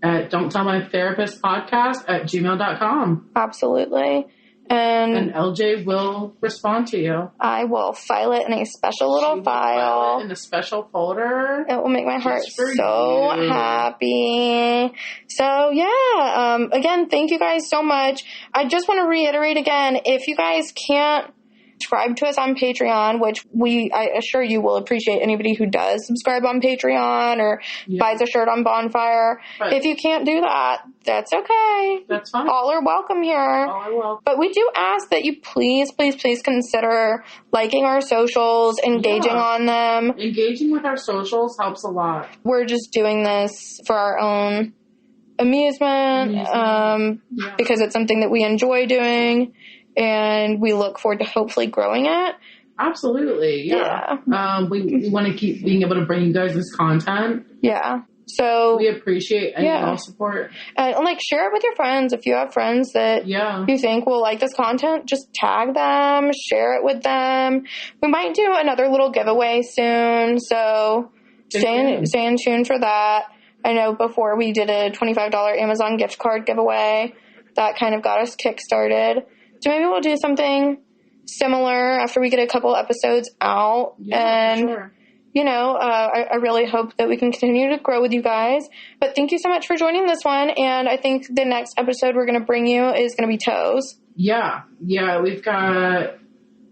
at don'ttellmytherapistpodcast@gmail.com. Absolutely. And LJ will respond to you. I will file it in a special little file. In a special folder. It will make my heart so happy. So, yeah. Again, thank you guys so much. I just want to reiterate again, if you guys can't subscribe to us on Patreon, which I assure you will appreciate anybody who does subscribe on Patreon or buys a shirt on Bonfire. But if you can't do that, that's okay. That's fine. All are welcome here. All are welcome. But we do ask that you please consider liking our socials, engaging on them. Engaging with our socials helps a lot. We're just doing this for our own amusement. Because it's something that we enjoy doing. And we look forward to hopefully growing it. Absolutely, yeah. We want to keep being able to bring you guys this content. Yeah. So we appreciate any and all support. And like, share it with your friends. If you have friends that you think will like this content, just tag them, share it with them. We might do another little giveaway soon. So stay in tune for that. I know before we did a $25 Amazon gift card giveaway. That kind of got us kickstarted. So maybe we'll do something similar after we get a couple episodes out. You know, I really hope that we can continue to grow with you guys. But thank you so much for joining this one. And I think the next episode we're going to bring you is going to be Toes. Yeah, we've got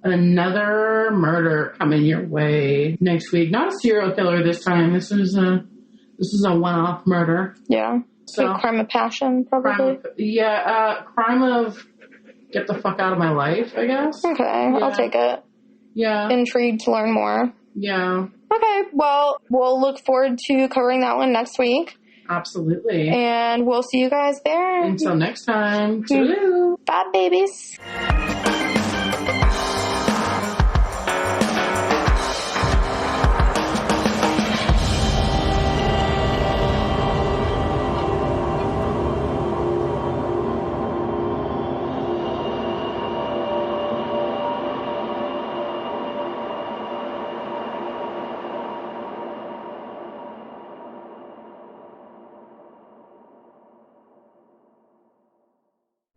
another murder coming your way next week. Not a serial killer this time. This is a one-off murder. Yeah. So crime of passion, probably. Crime of get the fuck out of my life, I guess. Okay, I'll take it. Yeah. Intrigued to learn more. Yeah. Okay, well, we'll look forward to covering that one next week. Absolutely. And we'll see you guys there. Until next time. Toodaloo. Bye, babies.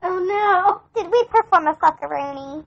Oh no, did we perform a fuckaroni?